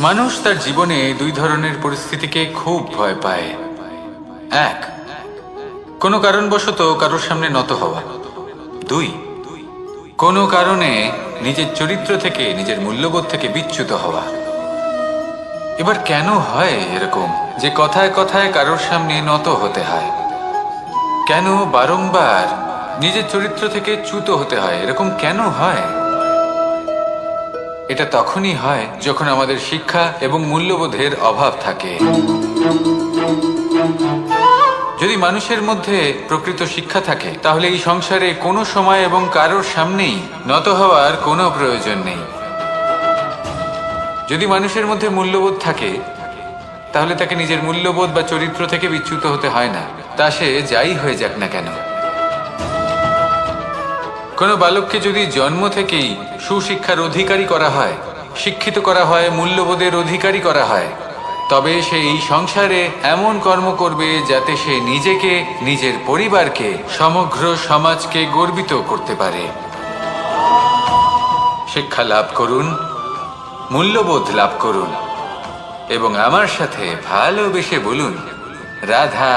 মানুষ তার জীবনে দুই ধরনের পরিস্থিতিকে খুব ভয় পায়। এক, কোনো কারণবশত কারোর সামনে নত হওয়া। দুই, কোনো কারণে নিজের চরিত্র থেকে, নিজের মূল্যবোধ থেকে বিচ্যুত হওয়া। এবার কেন হয় এরকম যে কথায় কথায় কারোর সামনে নত হতে হয়? কেন বারংবার নিজের চরিত্র থেকে চ্যুত হতে হয়? এরকম কেন হয়? এটা তখনই হয় যখন আমাদের শিক্ষা এবং মূল্যবোধের অভাব থাকে। যদি মানুষের মধ্যে প্রকৃত শিক্ষা থাকে, তাহলে এই সংসারে কোনো সময় এবং কারোর সামনেই নত হওয়ার কোনো প্রয়োজন নেই। যদি মানুষের মধ্যে মূল্যবোধ থাকে, তাহলে তাকে নিজের মূল্যবোধ বা চরিত্র থেকে বিচ্যুত হতে হয় না, তা সে যাই হয়ে যাক না কেন। কোনো বালককে যদি জন্ম থেকেই সুশিক্ষার অধিকারী করা হয়, শিক্ষিত করা হয়, মূল্যবোধের অধিকারী করা হয়, তবে সে এই সংসারে এমন কর্ম করবে যাতে সে নিজেকে, নিজের পরিবারকে, সমগ্র সমাজকে গর্বিত করতে পারে। শিক্ষা লাভ করুন, মূল্যবোধ লাভ করুন এবং আমার সাথে ভালোবেসে বলুন, রাধা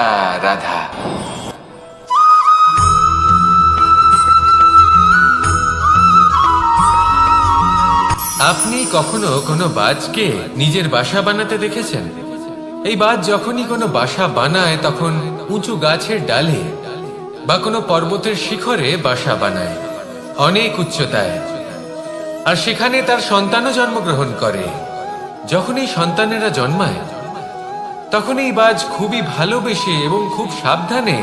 রাধা। আপনি কখনো কোনো বাজকে নিজের বাসা বানাতে দেখেছেন? এই বাজ যখনই কোনো বাসা বানায় তখন উঁচু গাছের ডালে বা কোনো পর্বতের শিখরে বাসা বানায়, অনেক উচ্চতায়, আর সেখানে তার সন্তানও জন্মগ্রহণ করে। যখন এই সন্তানেরা জন্মায় তখন এই বাজ খুবই ভালোবেসে এবং খুব সাবধানে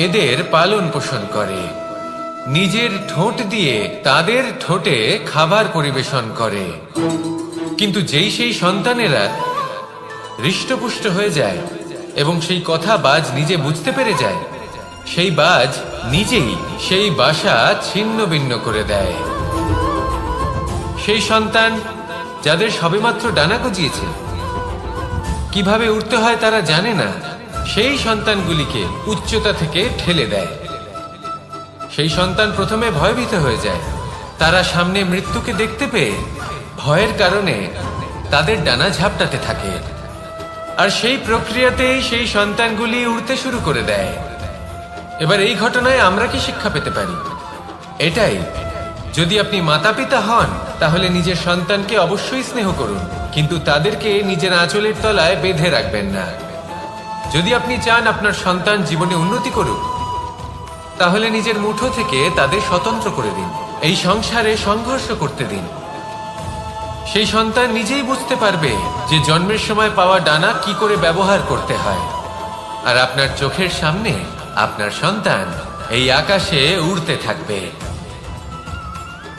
এদের পালন পোষণ করে। নিজের ঠোঁট দিয়ে তাদের ঠোঁটে খাবার পরিবেশন করে। কিন্তু যেই সেই সন্তানেরা হৃষ্টপুষ্ট হয়ে যায় এবং সেই কথা বাজ নিজে বুঝতে পেরে যায়, সেই বাজ নিজেই সেই বাসা ছিন্ন ভিন্ন করে দেয়। সেই সন্তান যাদের সবেমাত্র ডানা গজিয়েছে, কিভাবে উঠতে হয় তারা জানে না, সেই সন্তানগুলিকে উচ্চতা থেকে ঠেলে দেয়। সেই সন্তান প্রথমে ভয়ভীত হয়ে যায়। তারা সামনে মৃত্যুকে দেখতে পেয়ে ভয়ের কারণে তাদের ডানা ঝাপটাতে থাকে, আর সেই প্রক্রিয়াতেই সেই সন্তানগুলি উড়তে শুরু করে দেয়। এবার এই ঘটনায় আমরা কি শিক্ষা পেতে পারি? এটাই, যদি আপনি মাতা পিতা হন তাহলে নিজের সন্তানকে অবশ্যই স্নেহ করুন, কিন্তু তাদেরকে নিজের আঁচলের তলায় বেঁধে রাখবেন না। যদি আপনি চান আপনার সন্তান জীবনে উন্নতি করুক, তাহলে নিজের মুঠো থেকে তাদের স্বতন্ত্র করে দিন, এই সংসারে সংঘর্ষ করতে দিন। সেই সন্তান নিজেই বুঝতে পারবে যে জন্মের সময় পাওয়া ডানা কি করে ব্যবহার করতে হয়, আর আপনার চোখের সামনে আপনার সন্তান এই আকাশে উড়তে থাকবে।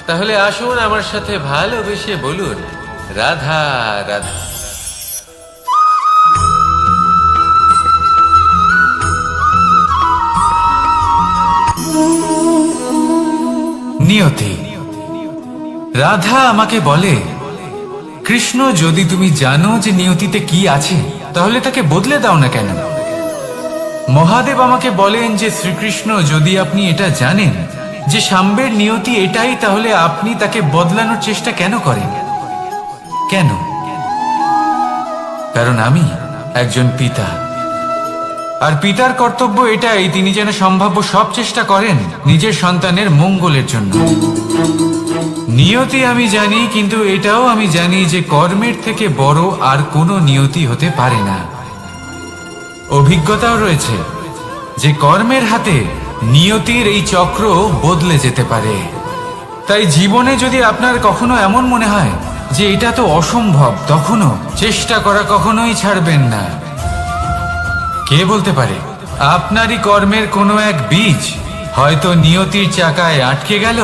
তাহলে আসুন আমার সাথে ভালোবেসে বলুন, রাধা রাধা। নিয়তি। রাধা আমাকে বলে, কৃষ্ণ, যদি তুমি জানো যে নিয়তিতে কি আছে, তাহলে তাকে বদলে দাও না কেন? মহাদেব আমাকে বলেন যে শ্রীকৃষ্ণ, যদি আপনি এটা জানেন যে সাম্বের নিয়তি এটাই, তাহলে আপনি তাকে বদলানোর চেষ্টা কেন করেন? কেন? কারণ আমি একজন পিতা, আর পিতার কর্তব্য এটাই, তিনি যেন সম্ভাব্য সব চেষ্টা করেন নিজের সন্তানের মঙ্গলের জন্য। নিয়তি আমি জানি, কিন্তু এটাও আমি জানি যে কর্মের থেকে বড় আর কোনো নিয়তি হতে পারে না। অভিজ্ঞতাও রয়েছে যে কর্মের হাতে নিয়তির এই চক্র বদলে যেতে পারে। তাই জীবনে যদি আপনার কখনো এমন মনে হয় যে এটা তো অসম্ভব, তখনও চেষ্টা করা কখনোই ছাড়বেন না। কে বলতে পারে আপনারই কর্মের কোনো এক বীজ হয়তো নিয়তির চাকায় আটকে গেল,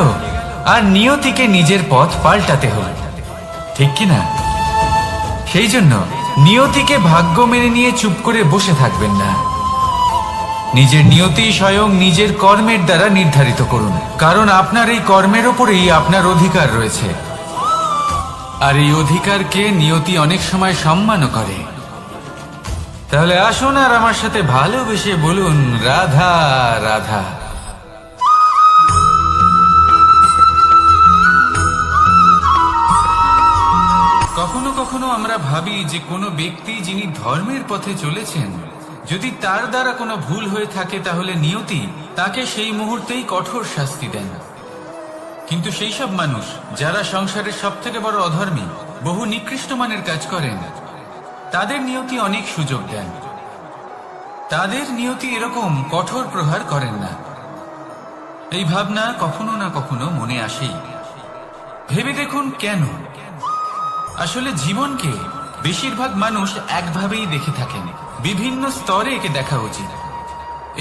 আর নিয়তিকে নিজের পথ পাল্টাতে হল, ঠিক কিনা? সেই জন্য নিয়তিকে ভাগ্য মেনে নিয়ে চুপ করে বসে থাকবেন না। নিজের নিয়তি স্বয়ং নিজের কর্মের দ্বারা নির্ধারিত করুন, কারণ আপনার এই কর্মের ওপরেই আপনার অধিকার রয়েছে, আর এই অধিকারকে নিয়তি অনেক সময় সম্মানও করে। তাহলে আসুন আর আমার সাথে ভালোবেসে বলুন, রাধা রাধা। কখনো কখনো আমরা ভাবি যে কোনো ব্যক্তি যিনি ধর্মের পথে চলেছেন, যদি তার দ্বারা কোনো ভুল হয়ে থাকে তাহলে নিয়তি তাকে সেই মুহূর্তেই কঠোর শাস্তি দেন। কিন্তু সেই সব মানুষ যারা সংসারের সব থেকে বড় অধর্মী, বহু নিকৃষ্ট মানের কাজ করেন, তাদের নিয়তি অনেক সুযোগ দেন। তাদের নিয়তি এরকম কঠোর প্রহার করেন না। এই ভাবনা কখনো না কখনো মনে আসেই। ভেবে দেখুন কেন? আসলে জীবনকে বেশিরভাগ মানুষ একভাবেই দেখে থাকেন, বিভিন্ন স্তরে একে দেখা উচিত।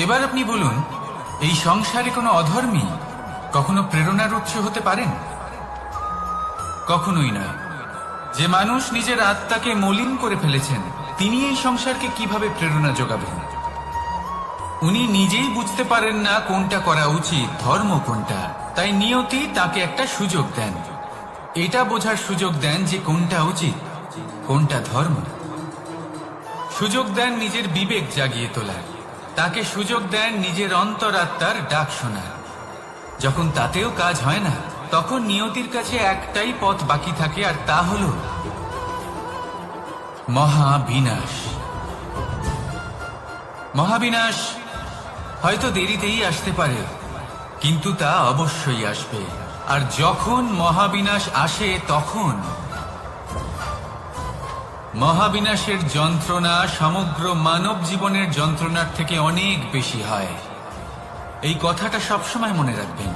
এবার আপনি বলুন, এই সংসারে কোনো অধর্মী কখনো প্রেরণার উৎস হতে পারেন? কখনোই নয়। যে মানুষ নিজের আত্মাকে মলিন করে ফেলেছেন, তিনি এই সংসারকে কিভাবে প্রেরণা যোগাবেন? উনি নিজেই বুঝতে পারেন না কোনটা করা উচিত, ধর্ম কোনটা। তাই নিয়তি তাকে একটা সুযোগ দেন, এটা বোঝার সুযোগ দেন যে কোনটা উচিত, কোনটা ধর্ম। সুযোগ দেন নিজের বিবেক জাগিয়ে তোলার, তাকে সুযোগ দেন নিজের অন্তরাত্মার ডাক শোনার। যখন তাতেও কাজ হয় না, তখন নিয়তির কাছে একটাই পথ বাকি থাকে, আর তা হল মহাবিনাশ। মহাবিনাশ হয়তো দেরিতেই আসতে পারে, কিন্তু তা অবশ্যই আসবে। আর যখন মহাবিনাশ আসে, তখন মহাবিনাশের যন্ত্রণা সমগ্র মানব জীবনের যন্ত্রণার থেকে অনেক বেশি হয়। এই কথাটা সবসময় মনে রাখবেন।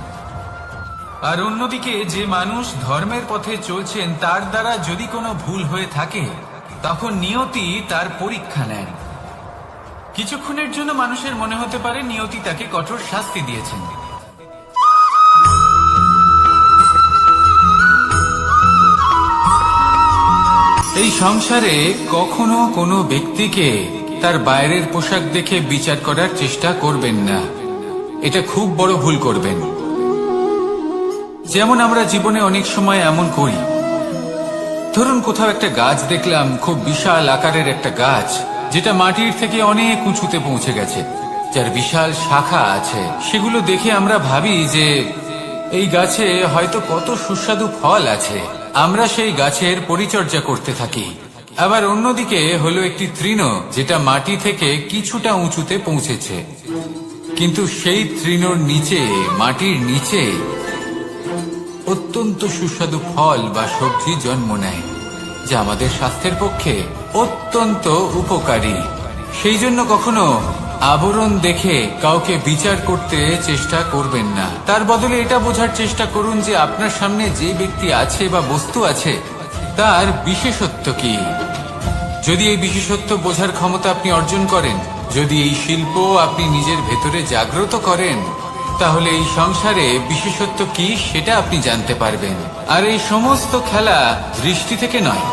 আর অন্যদিকে যে মানুষ ধর্মের পথে চলছেন, তার দ্বারা যদি কোনো ভুল হয়ে থাকে, তখন নিয়তি তার পরীক্ষা নেন। কিছুক্ষণের জন্য মানুষের মনে হতে পারে নিয়তি তাকে কঠোর শাস্তি দিয়েছেন। এই সংসারে কখনো কোনো ব্যক্তিকে তার বাইরের পোশাক দেখে বিচার করার চেষ্টা করবেন না, এটা খুব বড় ভুল করবেন। যেমন আমরা জীবনে অনেক সময় এমন করি। ধরুন কোথাও একটা গাছ দেখলাম, খুব বিশাল আকারের একটা গাছ, যেটা মাটির থেকে অনেক উঁচুতে পৌঁছে গেছে, যার বিশাল শাখা আছে। সেগুলো দেখে আমরা ভাবি যে এই গাছে হয়তো কত সুস্বাদু ফল আছে। আমরা সেই গাছের পরিচর্যা করতে থাকি। আবার অন্যদিকে হলো একটি তৃণ, যেটা মাটি থেকে কিছুটা উঁচুতে পৌঁছেছে, কিন্তু সেই তৃণর নিচে, মাটির নিচে অত্যন্ত সুস্বাদু ফল বা সবজি জন্ম নেয়, যা আমাদের স্বাস্থ্যের পক্ষে অত্যন্ত উপকারী। সেই জন্য কখনো আবরণ দেখে কাউকে বিচার করতে চেষ্টা করবেন না। তার বদলে এটা বোঝার চেষ্টা করুন যে আপনার সামনে যে ব্যক্তি আছে বা বস্তু আছে, তার বিশেষত্ব কি। যদি এই বিশেষত্ব বোঝার ক্ষমতা আপনি অর্জন করেন, যদি এই শিল্প আপনি নিজের ভেতরে জাগ্রত করেন, তাহলে এই সংসারে বিশেষত্ব কি সেটা আপনি জানতে পারবেন। আর এই সমস্ত খেলা দৃষ্টি থেকে নয়,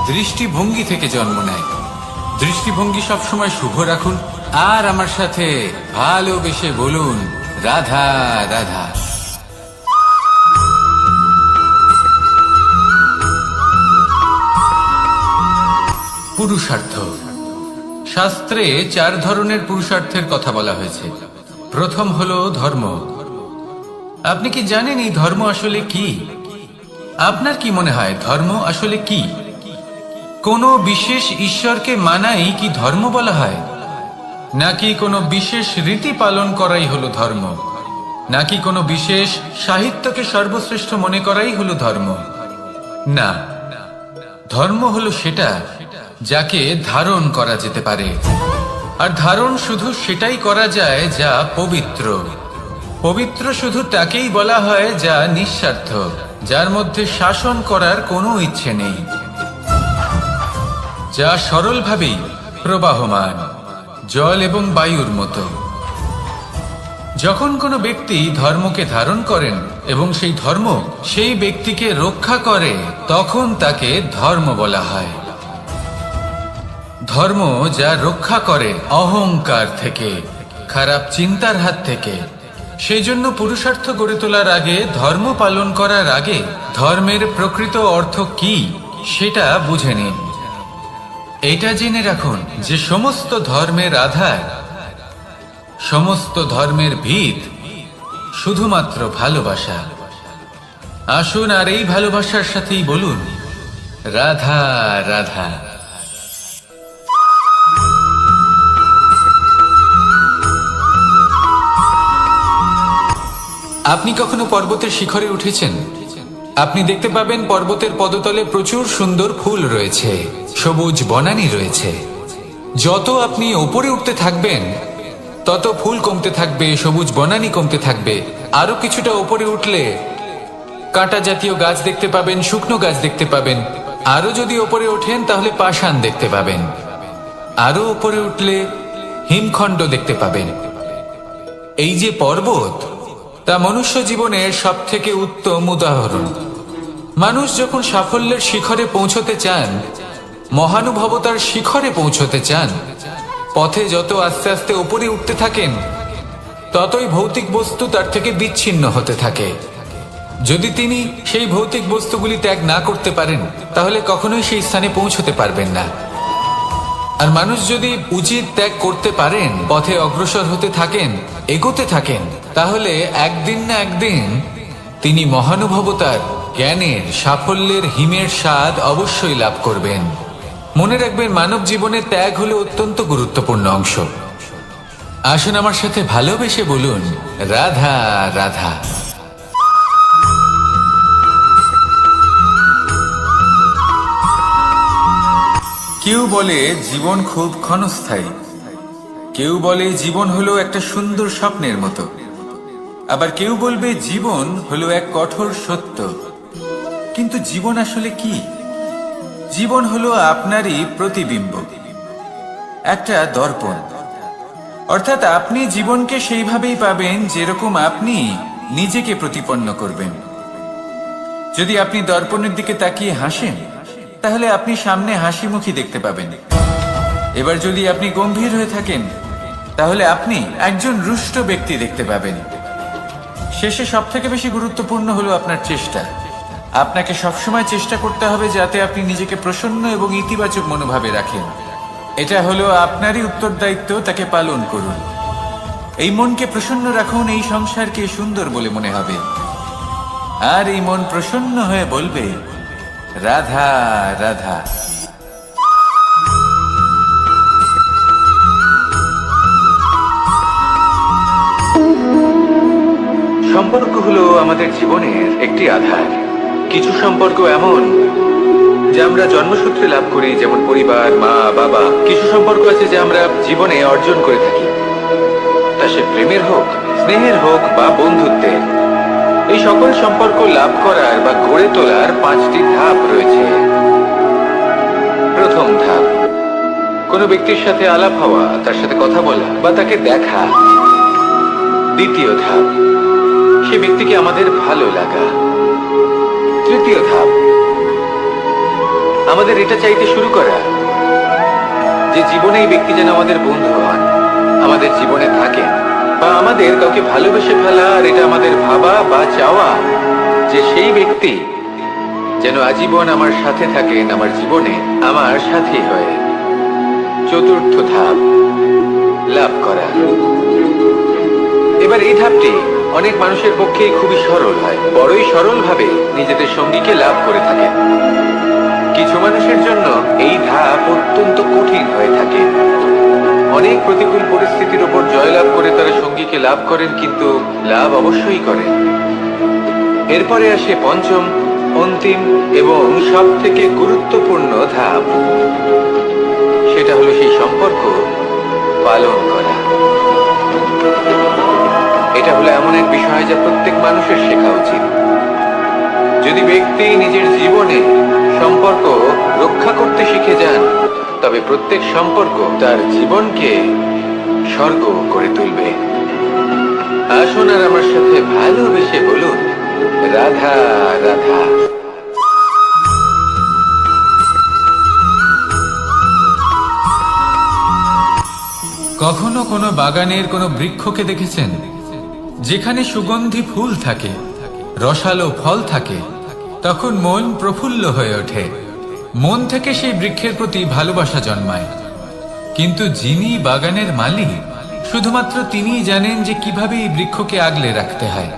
দৃষ্টিভঙ্গি থেকে জন্ম নেয়। দৃষ্টিভঙ্গি সবসময় শুভ রাখুন, আর আমার সাথে ভালোবেসে বলুন, রাধা রাধা। পুরুষার্থ। শাস্ত্রে 4 ধরনের পুরুষার্থের কথা বলা হয়েছে। প্রথম হলো ধর্ম। আপনি কি জানেন এই ধর্ম আসলে কি? আপনার কি মনে হয় ধর্ম আসলে কি? কোনো বিশেষ ঈশ্বরকে মানাই কি ধর্ম বলা হয়? নাকি কোনো বিশেষ রীতি পালন করাই হলো ধর্ম? নাকি কোনো বিশেষ সাহিত্যকে সর্বশ্রেষ্ঠ মনে করাই হলো ধর্ম? না, ধর্ম হলো সেটা যাকে ধারণ করা যেতে পারে। আর ধারণ শুধু সেটাই করা যায় যা পবিত্র। পবিত্র শুধু তাকেই বলা হয় যা নিঃস্বার্থ, যার মধ্যে শাসন করার কোনো ইচ্ছে নেই, যা সরলভাবেই প্রবাহমান, জল এবং বায়ুর মতো। যখন কোনো ব্যক্তি ধর্মকে ধারণ করেন এবং সেই ধর্ম সেই ব্যক্তিকে রক্ষা করে, তখন তাকে ধর্ম বলা হয়। ধর্ম যা রক্ষা করে অহংকার থেকে, খারাপ চিন্তার হাত থেকে। সেই জন্য পুরুষার্থ গড়ে তোলার আগে, ধর্ম পালন করার আগে ধর্মের প্রকৃত অর্থ কি সেটা বুঝে নিন। এটা জেনে রাখুন যে সমস্ত ধর্মের আধার, সমস্ত ধর্মের ভিত শুধুমাত্র ভালোবাসা। আসুন আর এই ভালোবাসার সাথেই বলুন, রাধা রাধা। আপনি কখনো পর্বতের শিখরে উঠেছেন? আপনি দেখতে পাবেন পর্বতের পদতলে প্রচুর সুন্দর ফুল রয়েছে, সবুজ বনানী রয়েছে। যত আপনি ওপরে উঠতে থাকবেন তত ফুল কমতে থাকবে, সবুজ বনানী কমতে থাকবে। আরো কিছুটা ওপরে উঠলে কাঁটা জাতীয় গাছ দেখতে পাবেন, শুকনো গাছ দেখতে পাবেন। আরো যদি ওপরে ওঠেন তাহলে পাষাণ দেখতে পাবেন। আরো ওপরে উঠলে হিমখণ্ড দেখতে পাবেন। এই যে পর্বত, তা মনুষ্য জীবনের সব থেকে উত্তম উদাহরণ। মানুষ যখন সাফল্যের শিখরে পৌঁছতে চান, মহানুভবতার শিখরে পৌঁছতে চান, পথে যত আস্তে আস্তে উপরে উঠতে থাকেন ততই ভৌতিক বস্তু তার থেকে বিচ্ছিন্ন হতে থাকে। যদি তিনি সেই ভৌতিক বস্তুগুলি ত্যাগ না করতে পারেন তাহলে কখনোই সেই স্থানে পৌঁছতে পারবেন না। আর মানুষ যদি উচিত ত্যাগ করতে পারেন, পথে অগ্রসর হতে থাকেন, এগোতে থাকেন, তাহলে একদিন না একদিন তিনি মহানুভবতার, জ্ঞানের, সাফল্যের হিমের স্বাদ অবশ্যই লাভ করবেন। মনে রাখবেন, মানব জীবনে ত্যাগ হলো অত্যন্ত গুরুত্বপূর্ণ অংশ। আসুন আমার সাথে ভালোবেসে বলুন, রাধা রাধা। কেউ বলে জীবন খুব ক্ষণস্থায়ী, কেউ বলে জীবন হলো একটা সুন্দর স্বপ্নের মতো, আবার কেউ বলবে জীবন হলো এক কঠোর সত্য। কিন্তু জীবন আসলে কি? জীবন হলো আপনারই প্রতিবিম্ব, একটা দর্পণ। অর্থাৎ আপনি জীবনকে সেইভাবেই পাবেন যেরকম আপনি নিজেকে প্রতিপন্ন করবেন। যদি আপনি দর্পণের দিকে তাকিয়ে হাসেন তাহলে আপনি সামনে হাসি মুখী দেখতে পাবেন। এবার যদি আপনি গম্ভীর হয়ে থাকেন তাহলে আপনি একজন রুষ্ট ব্যক্তি দেখতে পাবেন। শেষে সবথেকে বেশি গুরুত্বপূর্ণ হলো আপনার চেষ্টা। আপনাকে সবসময় চেষ্টা করতে হবে যাতে আপনি নিজেকে প্রসন্ন এবং ইতিবাচক মনোভাবে রাখেন। এটা হলো আপনারই উত্তরদায়িত্ব, তাকে পালন করুন। এই মনকে প্রসন্ন রাখুন, এই সংসারকে সুন্দর বলে মনে হবে। আর এই মন প্রসন্ন হয়ে বলবে, রাধা রাধা। সম্পর্ক হলো আমাদের জীবনের একটি আধার। কিছু সম্পর্ক এমন যা আমরা জন্মসূত্রে লাভ করি, যেমন পরিবার, মা, বাবা। কিছু সম্পর্ক আছে যা আমরা জীবনে অর্জন করে থাকি, তা সে প্রেমের হোক, স্নেহের হোক বা বন্ধুত্বের। এই সকল সম্পর্ক লাভ করার বা গড়ে তোলার 5টি ধাপ রয়েছে। প্রথম ধাপ, কোনো ব্যক্তির সাথে আলাপ হওয়া, তার সাথে কথা বলা বা তাকে দেখা। দ্বিতীয় ধাপ, সে ব্যক্তিকে আমাদের ভালো লাগা। তৃতীয় ধাপ, আমাদের এটা চাইতে শুরু করা যে জীবনে এই ব্যক্তি যেন আমাদের বন্ধু হন, আমাদের জীবনে থাকেন, বা আমাদের কাউকে ভালোবেসে ফেলা। আর এটা আমাদের ভাবা বা চাওয়া যে সেই ব্যক্তি যেন আজীবন আমার সাথে থাকেন, আমার জীবনে আমার সাথী হয়ে। চতুর্থ ধাপ, লাভ করা। এবার এই ধাপটি অনেক মানুষের পক্ষেই খুবই সরল হয়, বড়ই সরলভাবে নিজেদের সঙ্গীকে লাভ করে থাকেন। কিছু মানুষের জন্য এই ধাপ অত্যন্ত কঠিন হয়ে থাকে। অনেক প্রতিকূল পরিস্থিতির উপর জয়লাভ করে তারা সঙ্গীকে লাভ করেন, কিন্তু লাভ অবশ্যই করেন। এরপরে আসে পঞ্চম, অন্তিম এবং সব থেকে গুরুত্বপূর্ণ ধাপ। সেটা হলো সেই সম্পর্ক পালন করা। এটা হলো এমন এক বিষয় যা প্রত্যেক মানুষের শেখা উচিত। যদি ব্যক্তি নিজের জীবনে সম্পর্ক রক্ষা করতে শিখে যান, তবে প্রত্যেক সম্পর্ক তার জীবনকে স্বর্গ করে তুলবে। আসুন আর আমার সাথে ভালোবেসে বলুন, রাধা রাধা। কখনো কোনো বাগানের কোনো বৃক্ষকে দেখেছেন যেখানে সুগন্ধি ফুল থাকে, রসালো ফল থাকে? তখন মন প্রফুল্ল হয়ে ওঠে, মন থেকে সেই বৃক্ষের প্রতি ভালোবাসা জন্মায়। কিন্তু যিনি বাগানের মালিক, শুধুমাত্র তিনিই জানেন যে কিভাবে এই বৃক্ষকে আগলে রাখতে হয়,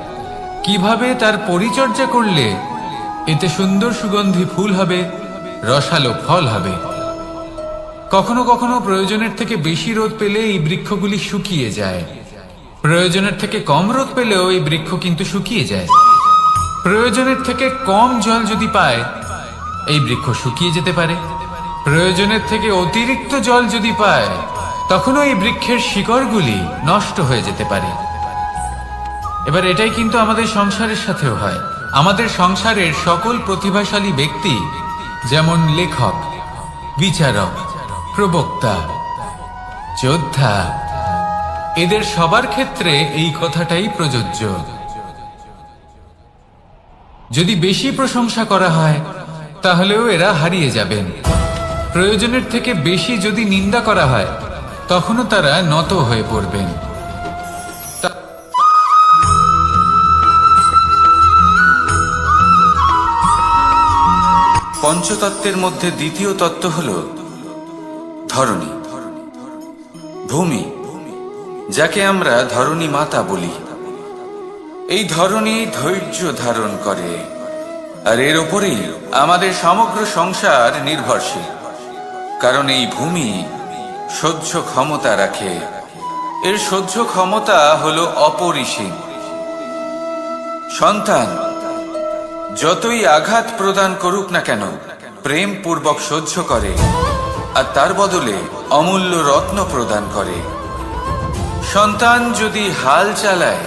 কিভাবে তার পরিচর্যা করলে এতে সুন্দর সুগন্ধি ফুল হবে, রসালো ফল হবে। কখনো কখনো প্রয়োজনের থেকে বেশি রোদ পেলে এই বৃক্ষগুলি শুকিয়ে যায়, প্রয়োজনের থেকে কম রোদ পেলেও এই বৃক্ষ কিন্তু শুকিয়ে যায়। প্রয়োজনের থেকে কম জল যদি পায় এই বৃক্ষ শুকিয়ে যেতে পারে, প্রয়োজনের থেকে অতিরিক্ত জল যদি পায় তখনও এই বৃক্ষের শিকড়গুলি নষ্ট হয়ে যেতে পারে। এবার এটাই কিন্তু আমাদের সংসারের সাথেও হয়। আমাদের সংসারের সকল প্রতিভাশালী ব্যক্তি, যেমন লেখক, বিচারক, প্রবক্তা, যোদ্ধা, এদের সবার ক্ষেত্রে এই কথাটাই প্রযোজ্য। যদি বেশি প্রশংসা করা হয় তাহলেও এরা হারিয়ে যাবেন। প্রয়োজনের থেকে বেশি যদি নিন্দা করা হয় তখনও তারা নত হয়ে পড়বেন। পঞ্চতত্ত্বের মধ্যে দ্বিতীয় তত্ত্ব হল ধরণী, ভূমি, যাকে আমরা ধরণী মাতা বলি। এই ধরণী ধৈর্য ধারণ করে, আর এর উপরেই আমাদের সমগ্র সংসার নির্ভরশীল। কারণ এই ভূমি সহ্য ক্ষমতা রাখে, এর সহ্য ক্ষমতা হলো অপরিসীম। সন্তান যতই আঘাত প্রদান করুক না কেন প্রেম পূর্বক সহ্য করে, আর তার বদলে অমূল্য রত্ন প্রদান করে। সন্তান যদি হাল চালায়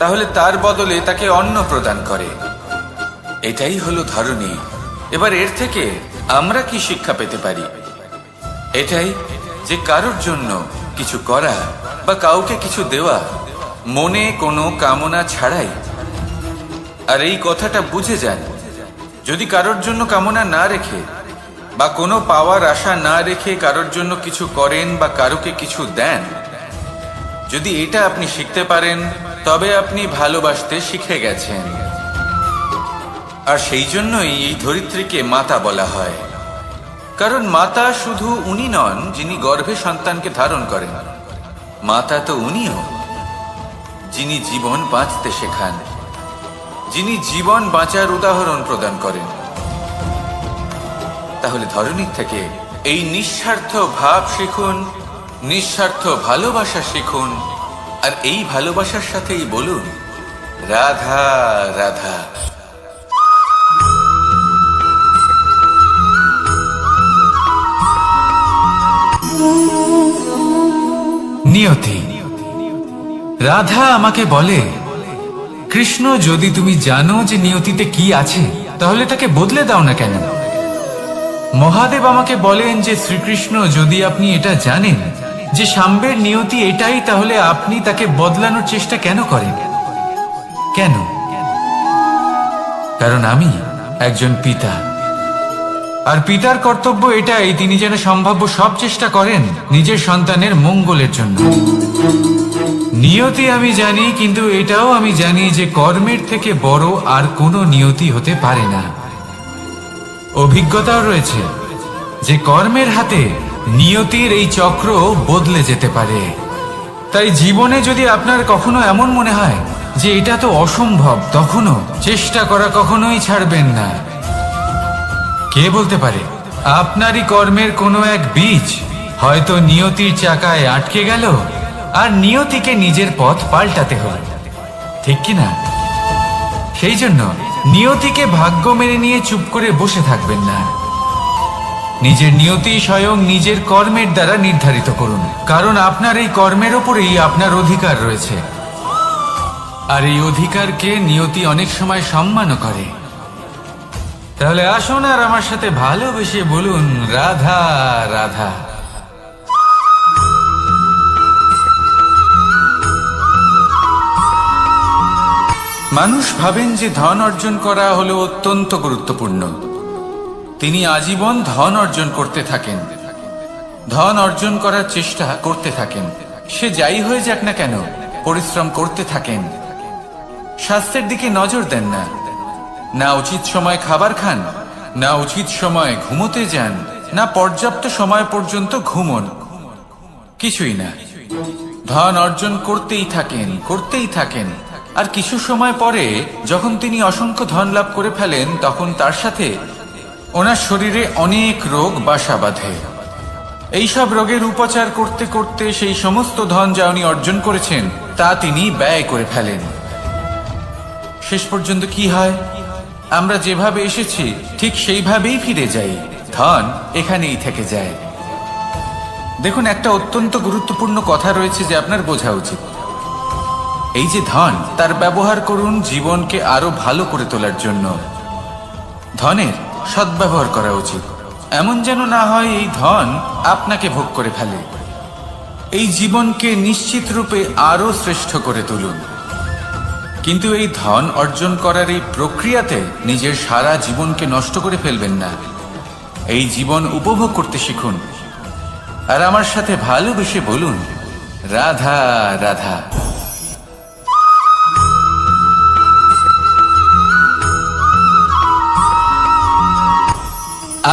তাহলে তার বদলে তাকে অন্ন প্রদান করে। এটাই হলো ধরণী। এবার এর থেকে আমরা কি শিক্ষা পেতে পারি? এটাই যে কারোর জন্য কিছু করা বা কাউকে কিছু দেওয়া মনে কোনো কামনা ছাড়াই। আর এই কথাটা বুঝে যান, যদি কারোর জন্য কামনা না রেখে বা কোনো পাওয়ার আশা না রেখে কারোর জন্য কিছু করেন বা কারোকে কিছু দেন, যদি এটা আপনি শিখতে পারেন তবে আপনি ভালোবাসতে শিখে গেছেন। আর সেই জন্যই এই ধরিত্রীকে মাতা বলা হয়। কারণ মাতা শুধু উনি নন যিনি গর্ভে সন্তানকে ধারণ করেন, মাতা তো উনিও যিনি জীবন বাঁচতে শেখান, যিনি জীবন বাঁচার উদাহরণ প্রদান করেন। তাহলে ধরণীর থেকে এই নিঃস্বার্থ ভাব শিখুন, নিঃস্বার্থ ভালোবাসা শিখুন, আর এই ভালোবাসার সাথেই বলুন রাধা রাধা। নিয়তি। রাধা আমাকে বলে, কৃষ্ণ, যদি তুমি জানো যে নিয়তিতে কি আছে তাহলে তাকে বদলে দাও না কেন? মহাদেব আমাকে বলেন যে শ্রীকৃষ্ণ, যদি আপনি এটা জানেন যে সাম্বের নিয়তি এটাই, তাহলে আপনি তাকে বদলানোর চেষ্টা কেন করেন? কেন? কারণ আমি একজন পিতা, আর পিতার কর্তব্য এটাই, তিনি যেন সম্ভাব্য সব চেষ্টা করেন নিজের সন্তানের মঙ্গলের জন্য। নিয়তি আমি জানি, কিন্তু এটাও আমি জানি যে কর্মের থেকে বড় আর কোনো নিয়তি হতে পারে না। অভিজ্ঞতাও রয়েছে যে কর্মের হাতে নিয়তির এই চক্র বদলে যেতে পারে। তাই জীবনে যদি আপনার কখনো এমন মনে হয় যে এটা তো অসম্ভব, তখনও চেষ্টা করা কখনোই ছাড়বেন না। কে বলতে পারে আপনারই কর্মের কোনো এক বীজ হয়তো নিয়তির চাকায় আটকে গেল আর নিয়তিকে নিজের পথ পাল্টাতে হলো, ঠিক কিনা? সেই জন্য নিয়তিকে ভাগ্য মেনে নিয়ে চুপ করে বসে থাকবেন না। নিজের নিয়তি স্বয়ং নিজের কর্মের দ্বারা নির্ধারিত করুন, কারণ আপনার এই কর্মের ওপরেই আপনার অধিকার রয়েছে। আর এই অধিকারকে নিয়তি অনেক সময় সম্মানও করে। তাহলে আসুন আর আমার সাথে ভালোবেসে বলুন রাধা রাধা। মানুষ ভাবেন যে ধন অর্জন করা হলো অত্যন্ত গুরুত্বপূর্ণ। তিনি আজীবন ধন অর্জন করতে থাকেন, ধন অর্জন করার চেষ্টা করতে থাকেন। সে যাই হয়ে যাক না কেন পরিশ্রম করতে থাকেন। স্বাস্থ্যের দিকে নজর দেন না, না উচিত সময় খাবার খান, না উচিত সময় ঘুমোতে যান, না পর্যাপ্ত সময় পর্যন্ত ঘুমন, কিছুই না। ধন অর্জন করতেই থাকেন, করতেই থাকেন। আর কিছু সময় পরে যখন তিনি অসংখ্য ধন লাভ করে ফেলেন, তখন তার সাথে ওনার শরীরে অনেক রোগ বাসা বাঁধে। এইসব রোগের উপচার করতে করতে সেই সমস্ত ধন যা উনি অর্জন করেছেন তা তিনি ব্যয় করে ফেলেন। শেষ পর্যন্ত কি হয়? আমরা যেভাবে এসেছি ঠিক সেইভাবেই ফিরে যাই, ধন এখানেই থেকে যায়। দেখুন, একটা অত্যন্ত গুরুত্বপূর্ণ কথা রয়েছে যে আপনার বোঝা উচিত। এই যে ধন, তার ব্যবহার করুন জীবনকে আরো ভালো করে তোলার জন্য। ধনের সদ্ব্যবহার করা উচিত, এমন যেন না হয় এই ধন আপনাকে ভোগ করে ফেলে। এই জীবনকে নিশ্চিত রূপে আরো শ্রেষ্ঠ করে তুলুন, কিন্তু এই ধন অর্জন করার এই প্রক্রিয়াতে নিজের সারা জীবনকে নষ্ট করে ফেলবেন না। এই জীবন উপভোগ করতে শিখুন, আর আমার সাথে ভালোবেসে বলুন, রাধা রাধা।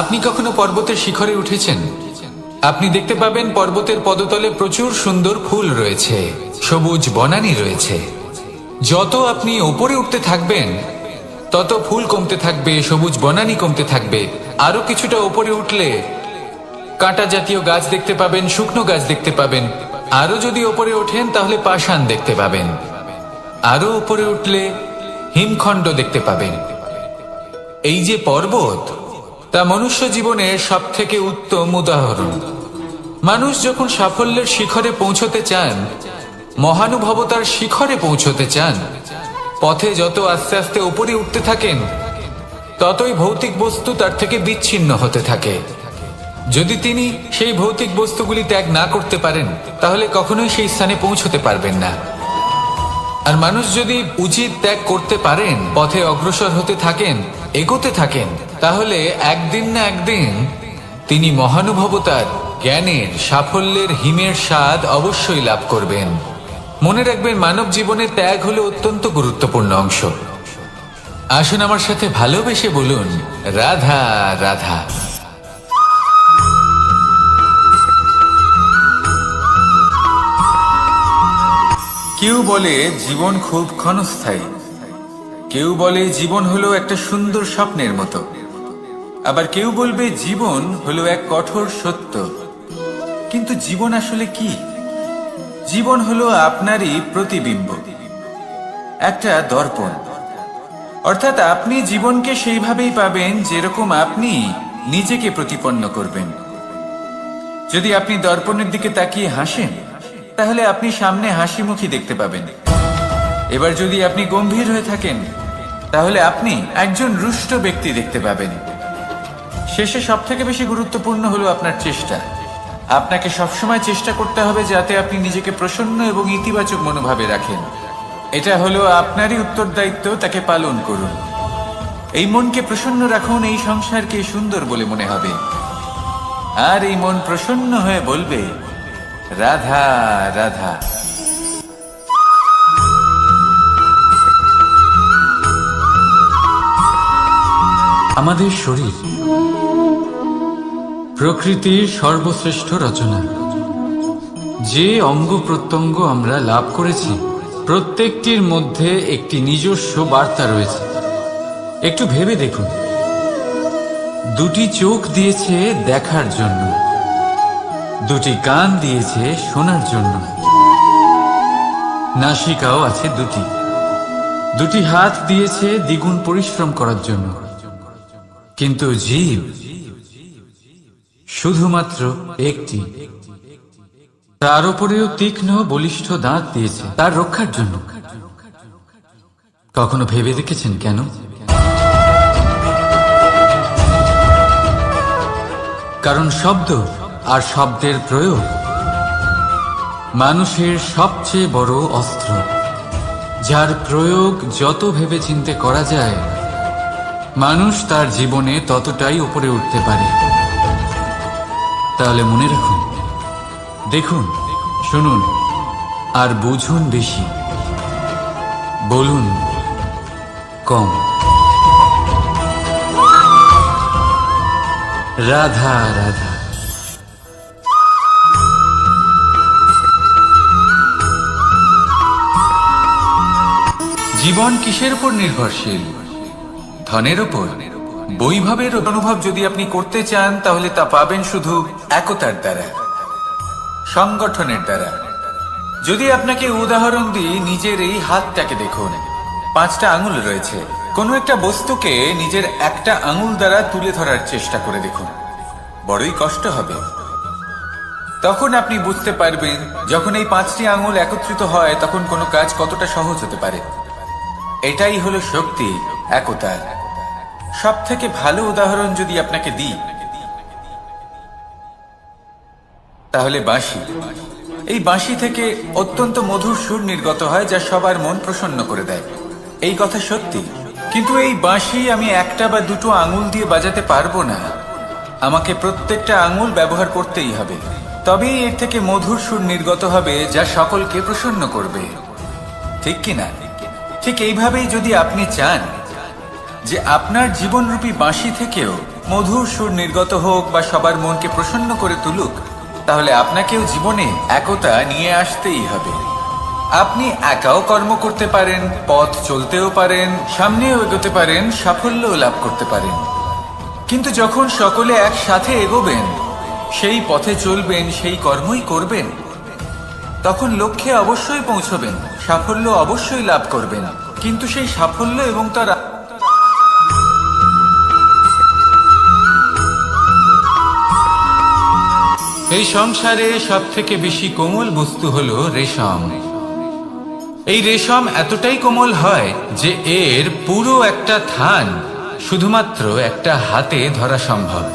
আপনি কখনো পর্বতের শিখরে উঠেছেন? আপনি দেখতে পাবেন পর্বতের পদতলে প্রচুর সুন্দর ফুল রয়েছে, সবুজ বনানী রয়েছে। যত আপনি উপরে উঠতে থাকবেন তত ফুল কমতে থাকবে, সবুজ বনানী কমতে থাকবে। আরো কিছুটা উপরে উঠলে কাঁটা জাতীয় গাছ দেখতে পাবেন, শুকনো গাছ দেখতে পাবেন। আরো যদি উপরে ওঠেন তাহলে পাষাণ দেখতে পাবেন। আরো উপরে উঠলে হিমখণ্ড দেখতে পাবেন। এই যে পর্বত, তা মনুষ্য জীবনের সব থেকে উত্তম উদাহরণ। মানুষ যখন সাফল্যের শিখরে পৌঁছতে চান, মহানুভবতার শিখরে পৌঁছতে চান, পথে যত আস্তে আস্তে উপরে উঠতে থাকেন ততই ভৌতিক বস্তু তার থেকে বিচ্ছিন্ন হতে থাকে। যদি তিনি সেই ভৌতিক বস্তুগুলি ত্যাগ না করতে পারেন তাহলে কখনোই সেই স্থানে পৌঁছতে পারবেন না। আর মানুষ যদি উচিত ত্যাগ করতে পারেন, পথে অগ্রসর হতে থাকেন, এগোতে থাকেন, তাহলে একদিন না একদিন তিনি মহানুভবতার, জ্ঞানের, সাফল্যের হিমের স্বাদ অবশ্যই লাভ করবেন। মনে রাখবেন, মানব জীবনে ত্যাগ হলো অত্যন্ত গুরুত্বপূর্ণ অংশ। আসুন আমার সাথে ভালোবেসে বলুন, রাধা রাধা। কেউ বলে জীবন খুব ক্ষণস্থায়ী, কেউ বলে জীবন হলো একটা সুন্দর স্বপ্নের মতো, আবার কেউ বলবে জীবন হলো এক কঠোর সত্য। কিন্তু জীবন আসলে কি? জীবন হলো আপনারই প্রতিবিম্ব, একটা দর্পণ। অর্থাৎ আপনি জীবনকে সেইভাবেই পাবেন যেরকম আপনি নিজেকে প্রতিপন্ন করবেন। যদি আপনি দর্পণের দিকে তাকিয়ে হাসেন তাহলে আপনি সামনে হাসি মুখী দেখতে পাবেন। এবার যদি আপনি গম্ভীর হয়ে থাকেন তাহলে আপনি একজন রুষ্ট ব্যক্তি দেখতে পাবেন। শেষে সবথেকে বেশি গুরুত্বপূর্ণ হলো আপনার চেষ্টা। আপনাকে সবসময় চেষ্টা করতে হবে যাতে আপনি নিজেকে প্রসন্ন এবং ইতিবাচক মনোভাবে রাখেন। এটা হলো আপনারই উত্তরদায়িত্ব, তাকে পালন করুন। এই মনকে প্রসন্ন রাখুন, এই সংসারকে সুন্দর বলে মনে হবে। আর এই মন প্রসন্ন হয়ে বলবে, রাধা রাধা। আমাদের শরীর প্রকৃতির সর্বশ্রেষ্ঠ রচনা। যে অঙ্গ প্রত্যঙ্গ আমরা লাভ করেছি প্রত্যেকটির মধ্যে একটি নিজস্ব বার্তা রয়েছে। একটু ভেবে দেখুন, দুটি চোখ দিয়েছে দেখার জন্য, দুটি কান দিয়েছে শোনার জন্য, নাসিকাও আছে দুটি, দুটি হাত দিয়েছে দ্বিগুণ পরিশ্রম করার জন্য। কিন্তু জীব শুধুমাত্র একটি। তার উপরেও তীক্ষ্ণ বলিষ্ঠ দাঁত দিয়েছে তার রক্ষার জন্য। কখনো ভেবে দেখেছেন কেন? কারণ শব্দ আর শব্দের প্রয়োগ মানুষের সবচেয়ে বড় অস্ত্র, যার প্রয়োগ যত ভেবে চিন্তে করা যায় মানুষ তার জীবনে ততটাই উপরে উঠতে পারে। তাহলে মনে রাখুন, দেখুন, শুনুন আর বুঝুন বেশি, বলুন কম। রাধা রাধা। জীবন কিসের উপর নির্ভরশীল? ধনের উপর? বৈভবের অনুভব যদি আপনি করতে চান তাহলে তা পাবেন শুধু একতার দ্বারা, সংগঠনের দ্বারা। যদি আপনাকে উদাহরণ দিই, নিজের এই হাতটাকে দেখুন, 5টা আঙুল রয়েছে। কোনো একটা বস্তুকে নিজের একটা আঙুল দ্বারা তুলে ধরার চেষ্টা করে দেখুন, বড়ই কষ্ট হবে। তখন আপনি বুঝতে পারবেন যখন এই 5টি আঙুল একত্রিত হয় তখন কোনো কাজ কতটা সহজ হতে পারে। এটাই হলো শক্তি, একতার। সব থেকে ভালো উদাহরণ যদি আপনাকে দিই তাহলে বাঁশি। এই বাঁশি থেকে অত্যন্ত মধুর সুর নির্গত হয় যা সবার মন প্রসন্ন করে দেয়। এই কথা সত্যি, কিন্তু এই বাঁশি আমি একটা বা দুটো আঙুল দিয়ে বাজাতে পারবো না। আমাকে প্রত্যেকটা আঙুল ব্যবহার করতেই হবে, তবেই এর থেকে মধুর সুর নির্গত হবে যা সকলকে প্রসন্ন করবে, ঠিক কিনা? ঠিক এইভাবেই যদি আপনি চান যে আপনার জীবনরূপী বাঁশি থেকেও মধুর সুর নির্গত হোক বা সবার মনকে প্রসন্ন করে তুলুক, তাহলে আপনাকেও জীবনে একতা নিয়ে আসতেই হবে। আপনি একাও কর্ম করতে পারেন, পথ চলতেও পারেন, সামনেও এগোতে পারেন, সাফল্যও লাভ করতে পারেন। কিন্তু যখন সকলে একসাথে এগোবেন, সেই পথে চলবেন, সেই কর্মই করবেন, তখন লক্ষ্যে অবশ্যই পৌঁছবেন, সাফল্য অবশ্যই লাভ করবেন। কিন্তু সেই সাফল্য এবং তার এই সংসারে সব থেকে বেশি কোমল বস্তু হলো রেশম। এই রেশম এতটাই কোমল হয় যে এর পুরো একটা থান শুধুমাত্র একটা হাতে ধরা সম্ভব।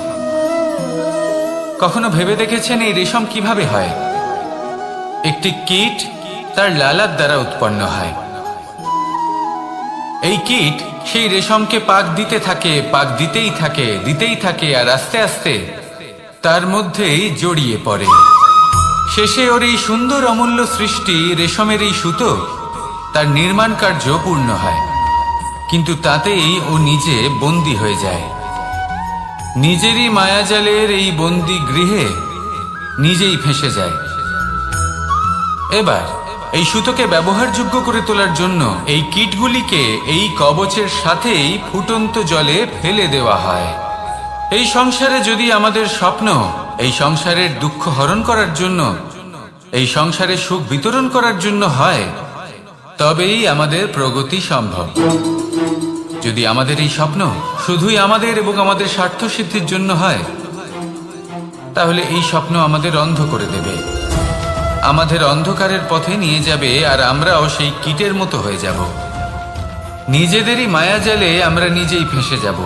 কখনো ভেবে দেখেছেন এই রেশম কিভাবে হয়? একটি কীট তার লালার দ্বারা উৎপন্ন হয়। এই কীট সেই রেশমকে পাক দিতে থাকে, পাক দিতেই থাকে, আর আস্তে আস্তে তার মধ্যেই জড়িয়ে পড়ে। শেষে ওর এই সুন্দর অমূল্য সৃষ্টি রেশমের এই সুতো তার নির্মাণ কার্য পূর্ণ হয়, কিন্তু তাতেই ও নিজে বন্দী হয়ে যায়। নিজেরই মায়াজালের এই বন্দী গৃহে নিজেই ফেঁসে যায়। এবার এই সুতোকে ব্যবহারযোগ্য করে তোলার জন্য এই কীটগুলিকে এই কবচের সাথেই ফুটন্ত জলে ফেলে দেওয়া হয়। এই সংসারে যদি আমাদের স্বপ্ন এই সংসারের দুঃখ হরণ করার জন্য, এই সংসারে সুখ বিতরণ করার জন্য হয়, তবেই আমাদের প্রগতি সম্ভব। যদি আমাদের এই স্বপ্ন শুধুই আমাদের এবং আমাদের স্বার্থ সিদ্ধির জন্য হয়, তাহলে এই স্বপ্ন আমাদের অন্ধ করে দেবে, আমাদের অন্ধকারের পথে নিয়ে যাবে, আর আমরাও সেই কীটের মতো হয়ে যাব। নিজেদেরই মায়াজালে আমরা নিজেই ফেঁসে যাব,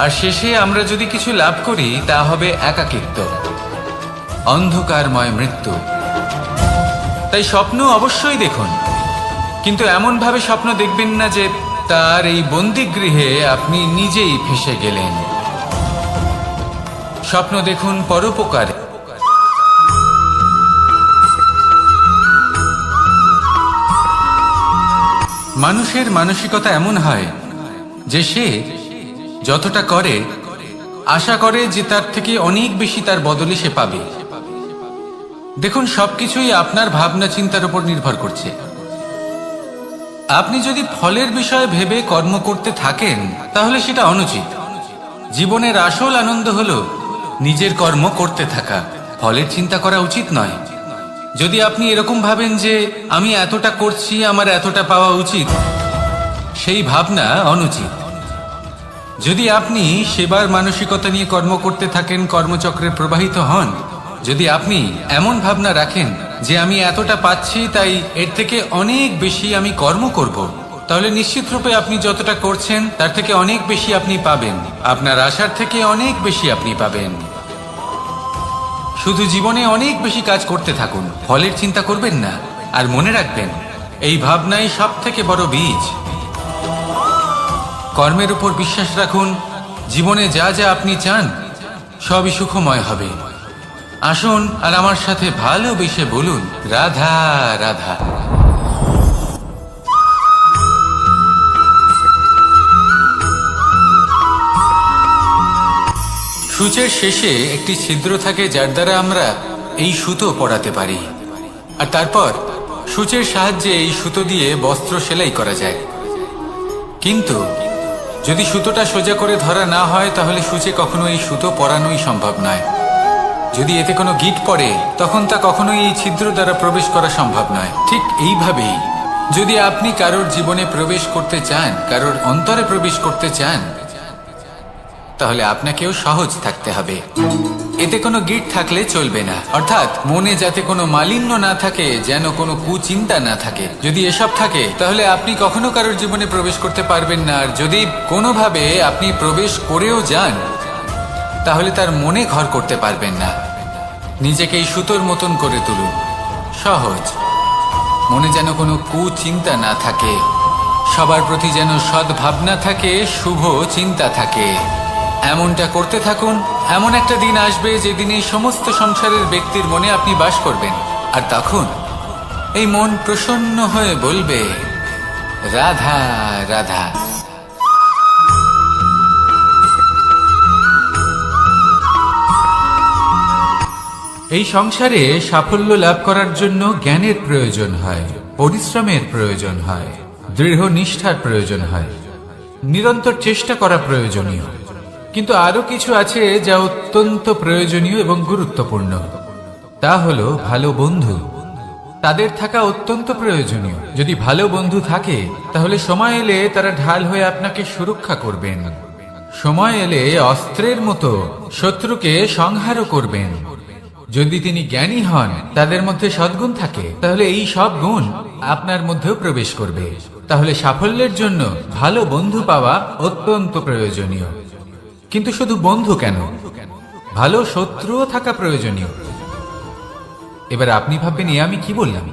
আর শেষে আমরা যদি কিছু লাভ করি তা হবে একাকিত্ব, অন্ধকারময় মৃত্যু। তাই স্বপ্ন অবশ্যই দেখুন, কিন্তু এমন ভাবে স্বপ্ন দেখবেন না যে তার এই বন্দিগৃহে আপনি নিজেই ফেঁসে গেলেন। স্বপ্ন দেখুন পরোপকারে। মানুষের মানসিকতা এমন হয় যে সে যতটা করে আশা করে যে তার থেকে অনেক বেশি তার বদলে সে পাবে। দেখুন, সবকিছুই আপনার ভাবনা চিন্তার উপর নির্ভর করছে। আপনি যদি ফলের বিষয়ে ভেবে কর্ম করতে থাকেন তাহলে সেটা অনুচিত। জীবনের আসল আনন্দ হলো নিজের কর্ম করতে থাকা, ফলের চিন্তা করা উচিত নয়। যদি আপনি এরকম ভাবেন যে আমি এতটা করছি, আমার এতটা পাওয়া উচিত, সেই ভাবনা অনুচিত। যদি আপনি সেবার মানসিকতা নিয়ে কর্ম করতে থাকেন, কর্মচক্রে প্রবাহিত হন, যদি আপনি এমন ভাবনা রাখেন যে আমি এতটা পাচ্ছি তাই এর থেকে অনেক বেশি আমি কর্ম করব, তাহলে নিশ্চিত রূপে আপনি যতটা করছেন তার থেকে অনেক বেশি আপনি পাবেন, আপনার আশার থেকে অনেক বেশি আপনি পাবেন। শুধু জীবনে অনেক বেশি কাজ করতে থাকুন, ফলের চিন্তা করবেন না। আর মনে রাখবেন, এই ভাবনাই সব থেকে বড় বীজ। কর্মের উপর বিশ্বাস রাখুন, জীবনে যা যা আপনি চান সবই সুখময় হবে। আসুন আর আমার সাথে ভালোবেসে বলুন, রাধা রাধা। সূচের শেষে একটি ছিদ্র থাকে যার দ্বারা আমরা এই সুতো পরাতে পারি, আর তারপর সূচের সাহায্যে এই সুতো দিয়ে বস্ত্র সেলাই করা যায়। কিন্তু যদি সুতোটা সোজা করে ধরা না হয় তাহলে সূচে কখনো এই সুতো পরানোই সম্ভব নয়। যদি এতে কোনো গিঁট পড়ে তখন তা কখনোই এই ছিদ্র দ্বারা প্রবেশ করা সম্ভব নয়। ঠিক এইভাবেই যদি আপনি কারোর জীবনে প্রবেশ করতে চান, কারোর অন্তরে প্রবেশ করতে চান, তাহলে আপনাকেও সহজ থাকতে হবে। এতে কোনো গিঁট থাকলে চলবে না, অর্থাৎ মনে যাতে কোনো মালিন্য না থাকে, যেন কোনো কুচিন্তা না থাকে। যদি এসব থাকে তাহলে আপনি কখনো কারোর জীবনে প্রবেশ করতে পারবেন না। আর যদি কোনোভাবে আপনি প্রবেশ করেও যান তাহলে তার মনে ঘর করতে পারবেন না। নিজেকে এই সুতোর মতন করে তুলুন, সহজ। মনে যেন কোনো কুচিন্তা না থাকে, সবার প্রতি যেন সদ্ভাবনা থাকে, শুভ চিন্তা থাকে। এমনটা করতে থাকুন। এমন একটা দিন আসবে যেদিন এই সমস্ত সংসারের ব্যক্তির মনে আপনি বাস করবেন, আর তখন এই মন প্রসন্ন হয়ে বলবে, রাধা রাধা। এই সংসারে সাফল্য লাভ করার জন্য জ্ঞানের প্রয়োজন হয়, পরিশ্রমের প্রয়োজন হয়, দৃঢ় নিষ্ঠার প্রয়োজন হয়, নিরন্তর চেষ্টা করা প্রয়োজনীয়। কিন্তু আরো কিছু আছে যা অত্যন্ত প্রয়োজনীয় এবং গুরুত্বপূর্ণ। তা হলো ভালো বন্ধু। তাদের থাকা অত্যন্ত প্রয়োজনীয়। যদি ভালো বন্ধু থাকে তাহলে সময় এলে তারা ঢাল হয়ে আপনাকে সুরক্ষা করবেন। সময় এলে অস্ত্রের মতো শত্রুকে সংহারও করবেন। যদি তিনি জ্ঞানী হন, তাদের মধ্যে সদ্গুণ থাকে, তাহলে এই সব গুণ আপনার মধ্যেও প্রবেশ করবে। তাহলে সাফল্যের জন্য ভালো বন্ধু পাওয়া অত্যন্ত প্রয়োজনীয়। কিন্তু শুধু বন্ধু কেন, ভালো শত্রুও থাকা প্রয়োজনীয়। এবার আপনি ভাববেন, আমি কি বললাম?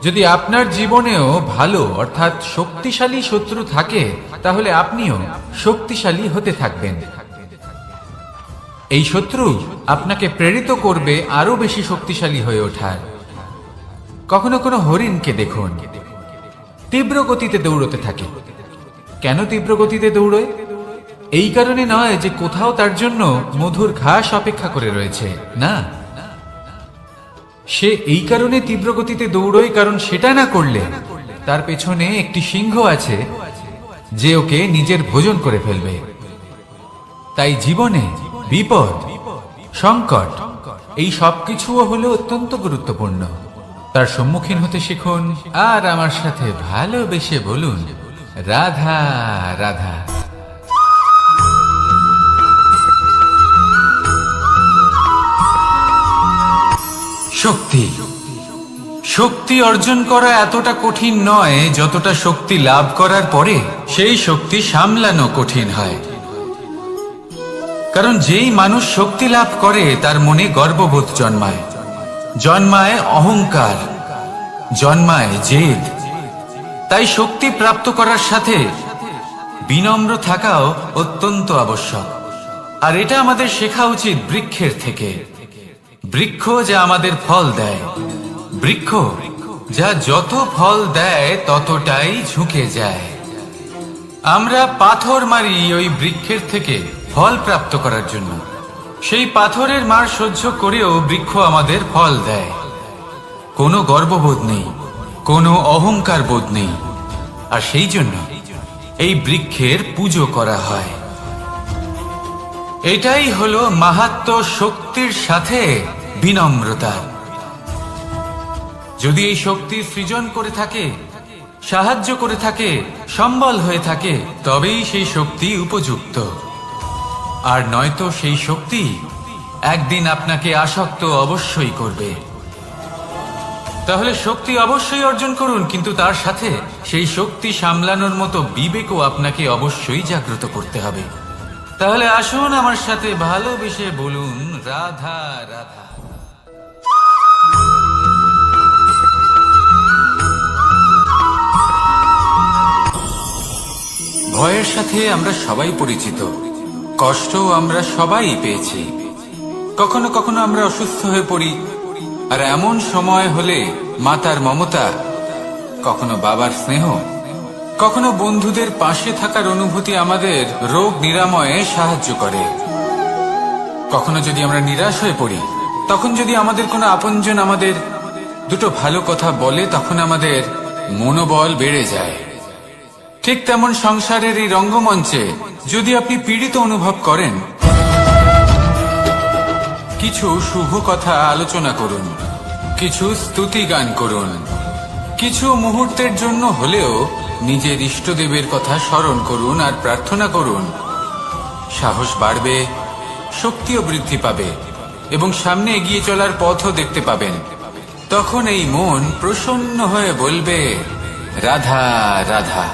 যদি আপনার জীবনেও ভালো অর্থাৎ শক্তিশালী শত্রু থাকে তাহলে আপনিও শক্তিশালী হতে থাকবেন। এই শত্রু আপনাকে প্রেরিত করবে আরো বেশি শক্তিশালী হয়ে ওঠার। কখনো কোনো হরিণকে দেখুন, তীব্র গতিতে দৌড়তে থাকে। কেন তীব্র গতিতে দৌড়য়? এই কারণে নয় যে কোথাও তার জন্য মধুর ঘাস অপেক্ষা করে রয়েছে, না। সে এই কারণে তীব্র গতিতে দৌড়য় কারণ সেটা না করলে তার পেছনে একটি সিংহ আছে যে ওকে নিজের ভোজন করে ফেলবে। তাই জীবনে বিপদ, সংকট, এই সবকিছুও হলো অত্যন্ত গুরুত্বপূর্ণ। তার সম্মুখীন হতে শিখুন আর আমার সাথে ভালোবেসে বলুন, রাধা রাধা। শক্তি শক্তি অর্জন করা এতটা কঠিন নয় যতটা শক্তি লাভ করার পরে সেই শক্তি সামলানো কঠিন হয়। কারণ যেই মানুষ শক্তি লাভ করে তার মনে গর্ববোধ জন্মায়, জন্মায় অহংকার, জন্মায় জেদ। তাই শক্তি প্রাপ্ত করার সাথে বিনম্র থাকাও অত্যন্ত আবশ্যক। আর এটা আমাদের শেখা উচিত বৃক্ষের থেকে। বৃক্ষ যা আমাদের ফল দেয়, বৃক্ষ যা যত ফল দেয় ততটাই ঝুঁকে যায়। আমরা পাথর মারি ওই বৃক্ষের থেকে ফল প্রাপ্ত করার জন্য। সেই পাথরের মার সহ্য করেও বৃক্ষ আমাদের ফল দেয়। কোনো গর্ববোধ নেই, কোনো অহংকার বোধ নেই। আর সেই জন্য এই বৃক্ষের পুজো করা হয়। এটাই হলো মাহাত্ম্য শক্তির সাথে বিনম্রতা। যদি এই শক্তি সৃজন করে থাকে, সাহায্য করে থাকে, সম্বল হয়ে থাকে, তবেই সেই শক্তি উপযুক্ত। আর নয়তো সেই শক্তি একদিন আপনাকে আসক্ত অবশ্যই করবে। তাহলে শক্তি অবশ্যই অর্জন করুন, কিন্তু তার সাথে সেই শক্তি সামলানোর মতো বিবেকও আপনাকে অবশ্যই জাগ্রত করতে হবে। তাহলে আসুন আমার সাথে ভালোবেসে বলুন, রাধা রাধা। ভয়ের সাথে আমরা সবাই পরিচিত, কষ্টও আমরা সবাই পেয়েছি। কখনো কখনো আমরা অসুস্থ হয়ে পড়ি, আর এমন সময় হলে মাতার মমতা, কখনো বাবার স্নেহ, কখনো বন্ধুদের পাশে থাকার অনুভূতি আমাদের রোগ নিরাময়ে সাহায্য করে। কখনো যদি আমরা নিরাশ হয়ে পড়ি, তখন যদি আমাদের কোনো আপনজন আমাদের দুটো ভালো কথা বলে, তখন আমাদের মনোবল বেড়ে যায়। ঠিক তেমন সংসারের এই রঙ্গমঞ্চে যদি আপনি পীড়িত অনুভব করেন, কিছু শুভ কথা আলোচনা করুন, কিছু স্তুতি গান করুন, কিছু মুহূর্তের জন্য হলেও নিজের ইষ্টদেবের কথা স্মরণ করুন আর প্রার্থনা করুন। সাহস বাড়বে, শক্তিও বৃদ্ধি পাবে এবং সামনে এগিয়ে চলার পথও দেখতে পাবেন। তখন এই মন প্রসন্ন হয়ে বলবে, রাধা রাধা।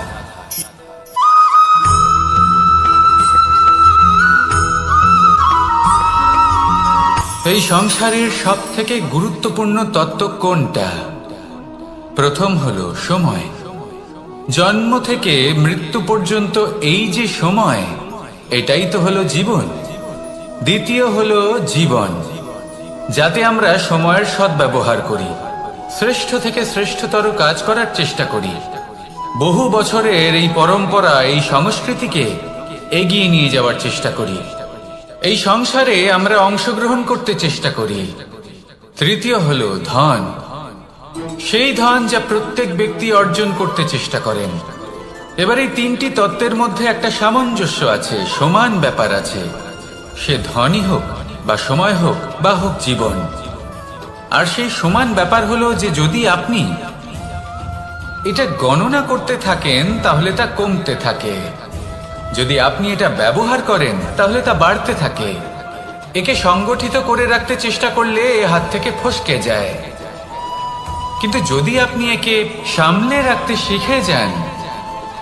এই সংসারের সব থেকে গুরুত্বপূর্ণ তত্ত্ব কোনটা? প্রথম হলো সময়। জন্ম থেকে মৃত্যু পর্যন্ত এই যে সময়, এটাই তো হলো জীবন। দ্বিতীয় হলো জীবন, যাতে আমরা সময়ের সদ্ব্যবহার করি, শ্রেষ্ঠ থেকে শ্রেষ্ঠতর কাজ করার চেষ্টা করি। বহু বছরের এই পরম্পরা, এই সংস্কৃতিকে এগিয়ে নিয়ে যাওয়ার চেষ্টা করি। এই সংসারে আমরা অংশগ্রহণ করতে চেষ্টা করি। তৃতীয় হলো ধন, সেই ধন যা প্রত্যেক ব্যক্তি অর্জন করতে চেষ্টা করেন। এবার এই তিনটি তত্ত্বের মধ্যে একটা সামঞ্জস্য আছে, সমান ব্যাপার আছে। সে ধনই হোক বা সময় হোক বা হোক জীবন। আর সেই সমান ব্যাপার হলো যে যদি আপনি এটা গণনা করতে থাকেন তাহলে তা কমতে থাকে, যদি আপনি এটা ব্যবহার করেন তাহলে তা বাড়তে থাকে। একে সংগঠিত করে রাখতে চেষ্টা করলে এ হাত থেকে ফসকে যায়, কিন্তু যদি আপনি একে সামলে রাখতে শিখে যান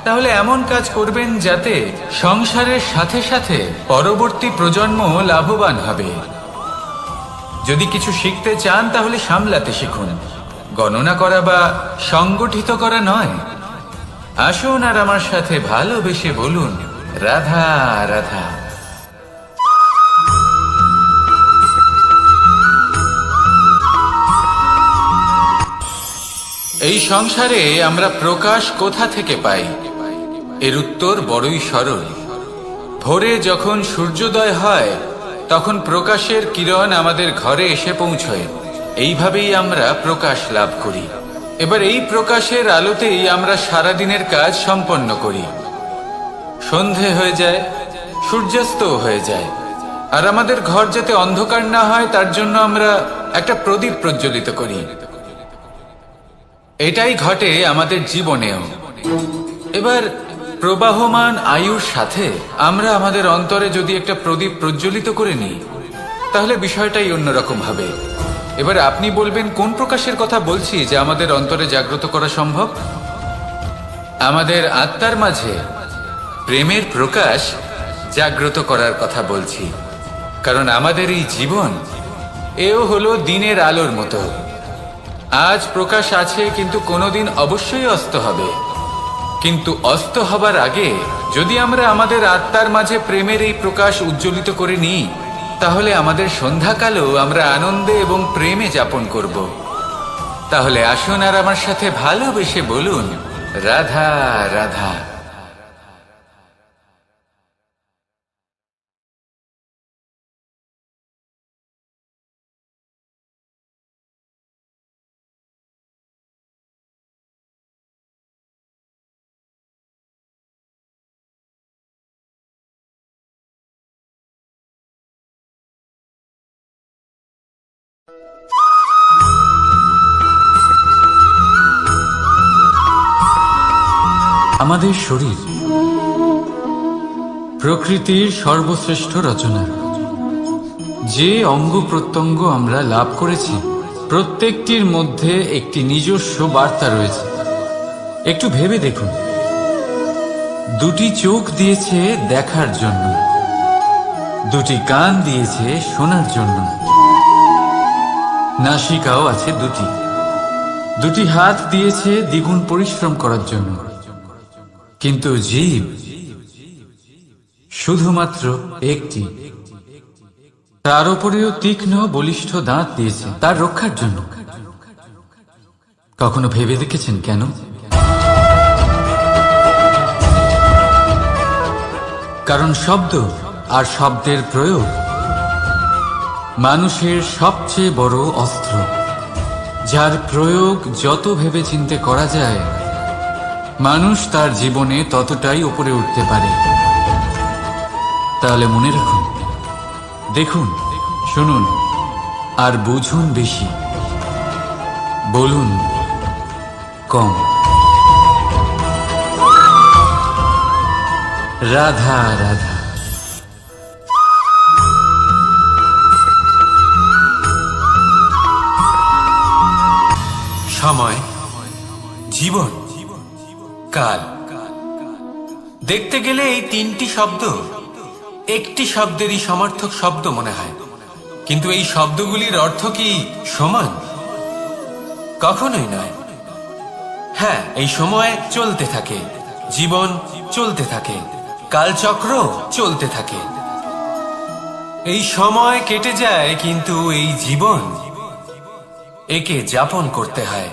তাহলে এমন কাজ করবেন যাতে সংসারের সাথে সাথে পরবর্তী প্রজন্ম লাভবান হবে। যদি কিছু শিখতে চান তাহলে সামলাতে শিখুন, গণনা করা বা সংগঠিত করা নয়। আসুন আর আমার সাথে ভালোবেসে বলুন, রাধা রাধা। এই সংসারে আমরা প্রকাশ কোথা থেকে পাই? এর উত্তর বড়ই সরল। ভোরে যখন সূর্যোদয় হয় তখন প্রকাশের কিরণ আমাদের ঘরে এসে পৌঁছয়। এইভাবেই আমরা প্রকাশ লাভ করি। এবার এই প্রকাশের আলোতেই আমরা সারাদিনের কাজ সম্পন্ন করি। সন্ধে হয়ে যায়, সূর্যাস্ত হয়ে যায়, আর আমাদের ঘর যাতে অন্ধকার না হয় তার জন্য আমরা একটা প্রদীপ প্রজ্বলিত করি। এটাই ঘটে আমাদের জীবনেও। এবার প্রবাহমান আয়ুর সাথে আমরা আমাদের অন্তরে যদি একটা প্রদীপ প্রজ্বলিত করে নিই তাহলে বিষয়টাই অন্যরকম হবে। এবার আপনি বলবেন কোন প্রকাশের কথা বলছি যা আমাদের অন্তরে জাগ্রত করা সম্ভব? আমাদের আত্মার মাঝে প্রেমের প্রকাশ জাগ্রত করার কথা বলছি। কারণ আমাদের এই জীবন এও হলো দিনের আলোর মতো। আজ প্রকাশ আছে, কিন্তু কোনোদিন অবশ্যই অস্ত হবে। কিন্তু অস্ত হবার আগে যদি আমরা আমাদের আত্মার মাঝে প্রেমের এই প্রকাশ উজ্জ্বলিত করে নিই তাহলে আমাদের সন্ধ্যাকালও আমরা আনন্দে এবং প্রেমে যাপন করব। তাহলে আসুন আর আমার সাথে ভালোবেসে বলুন, রাধা রাধা। আমাদের শরীর প্রকৃতির সর্বশ্রেষ্ঠ রচনা। যে অঙ্গ প্রত্যঙ্গ আমরা লাভ করেছি প্রত্যেকটির মধ্যে একটি নিজস্ব বার্তা রয়েছে। একটু ভেবে দেখুন, দুটি চোখ দিয়েছে দেখার জন্য, দুটি কান দিয়েছে শোনার জন্য, নাসিকাও আছে দুটি, দুটি হাত দিয়েছে দ্বিগুণ পরিশ্রম করার জন্য। কিন্তু জীব শুধুমাত্র একটি, তার উপরেও তীক্ষ্ণ বলিষ্ঠ দাঁত দিয়েছে তার রক্ষার জন্য। কখনো ভেবে দেখেছেন কেন? কারণ শব্দ আর শব্দের প্রয়োগ মানুষের সবচেয়ে বড় অস্ত্র, যার প্রয়োগ যত ভেবে চিন্তে করা যায় মানুষ তার জীবনে ততটাই উপরে উঠতে পারে। তাহলে মনে রাখুন, দেখুন, শুনুন আর বুঝুন বেশি, বলুন কম। রাধা রাধা। সময়, জীবন, কাল। দেখতে গেলে এই তিনটি শব্দ একটি শব্দেরই সমার্থক শব্দ মনে হয়, কিন্তু এই শব্দগুলির অর্থ কি সমান? কখনোই নয়। হ্যাঁ, এই সময় চলতে থাকে, জীবন চলতে থাকে, কালচক্র চলতে থাকে। এই সময় কেটে যায়, কিন্তু এই জীবন একে যাপন করতে হয়।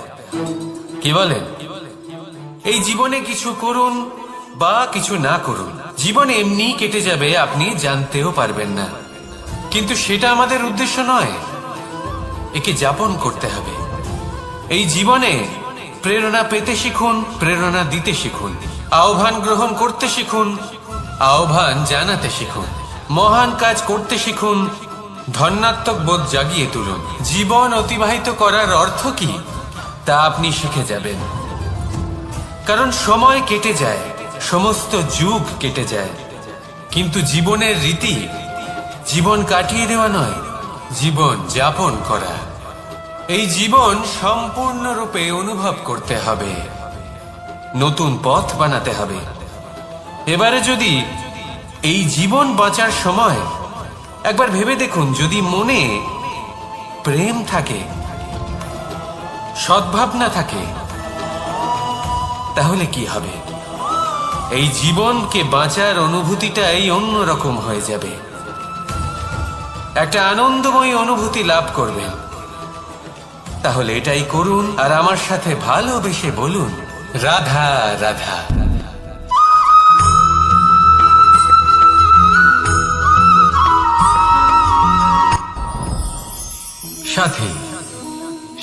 কি বলেন? এই জীবনে কিছু করুন বা কিছু না করুন, জীবন এমনি কেটে যাবে, আপনি জানতেও পারবেন না। কিন্তু সেটা আমাদের উদ্দেশ্য নয়, একে যাপন করতে হবে। এই জীবনে প্রেরণা পেতে শিখুন, প্রেরণা দিতে শিখুন, আহ্বান গ্রহণ করতে শিখুন, আহ্বান জানাতে শিখুন, মহান কাজ করতে শিখুন, ধন্যাত্মক বোধ জাগিয়ে তুলুন। জীবন অতিবাহিত করার অর্থ কি তা আপনি শিখে যাবেন। কারণ সময় কেটে যায়, সমস্ত যুগ কেটে যায়, কিন্তু জীবনের রীতি জীবন কাটিয়ে দেওয়া নয়, জীবন যাপন করা। এই জীবন সম্পূর্ণরূপে অনুভব করতে হবে, নতুন পথ বানাতে হবে। এবারে যদি এই জীবন বাঁচার সময় একবার ভেবে দেখুন, যদি মনে প্রেম থাকে, সদ্ভাবনা থাকে, তাহলে কি হবে? এই জীবনকে বাঁচার অনুভূতিটাই অন্যরকম হয়ে যাবে, একটা আনন্দময় অনুভূতি লাভ করবেন। তাহলে এটাই করুন আর আমার সাথে ভালোবেসে বলুন, রাধা রাধা। সাথী।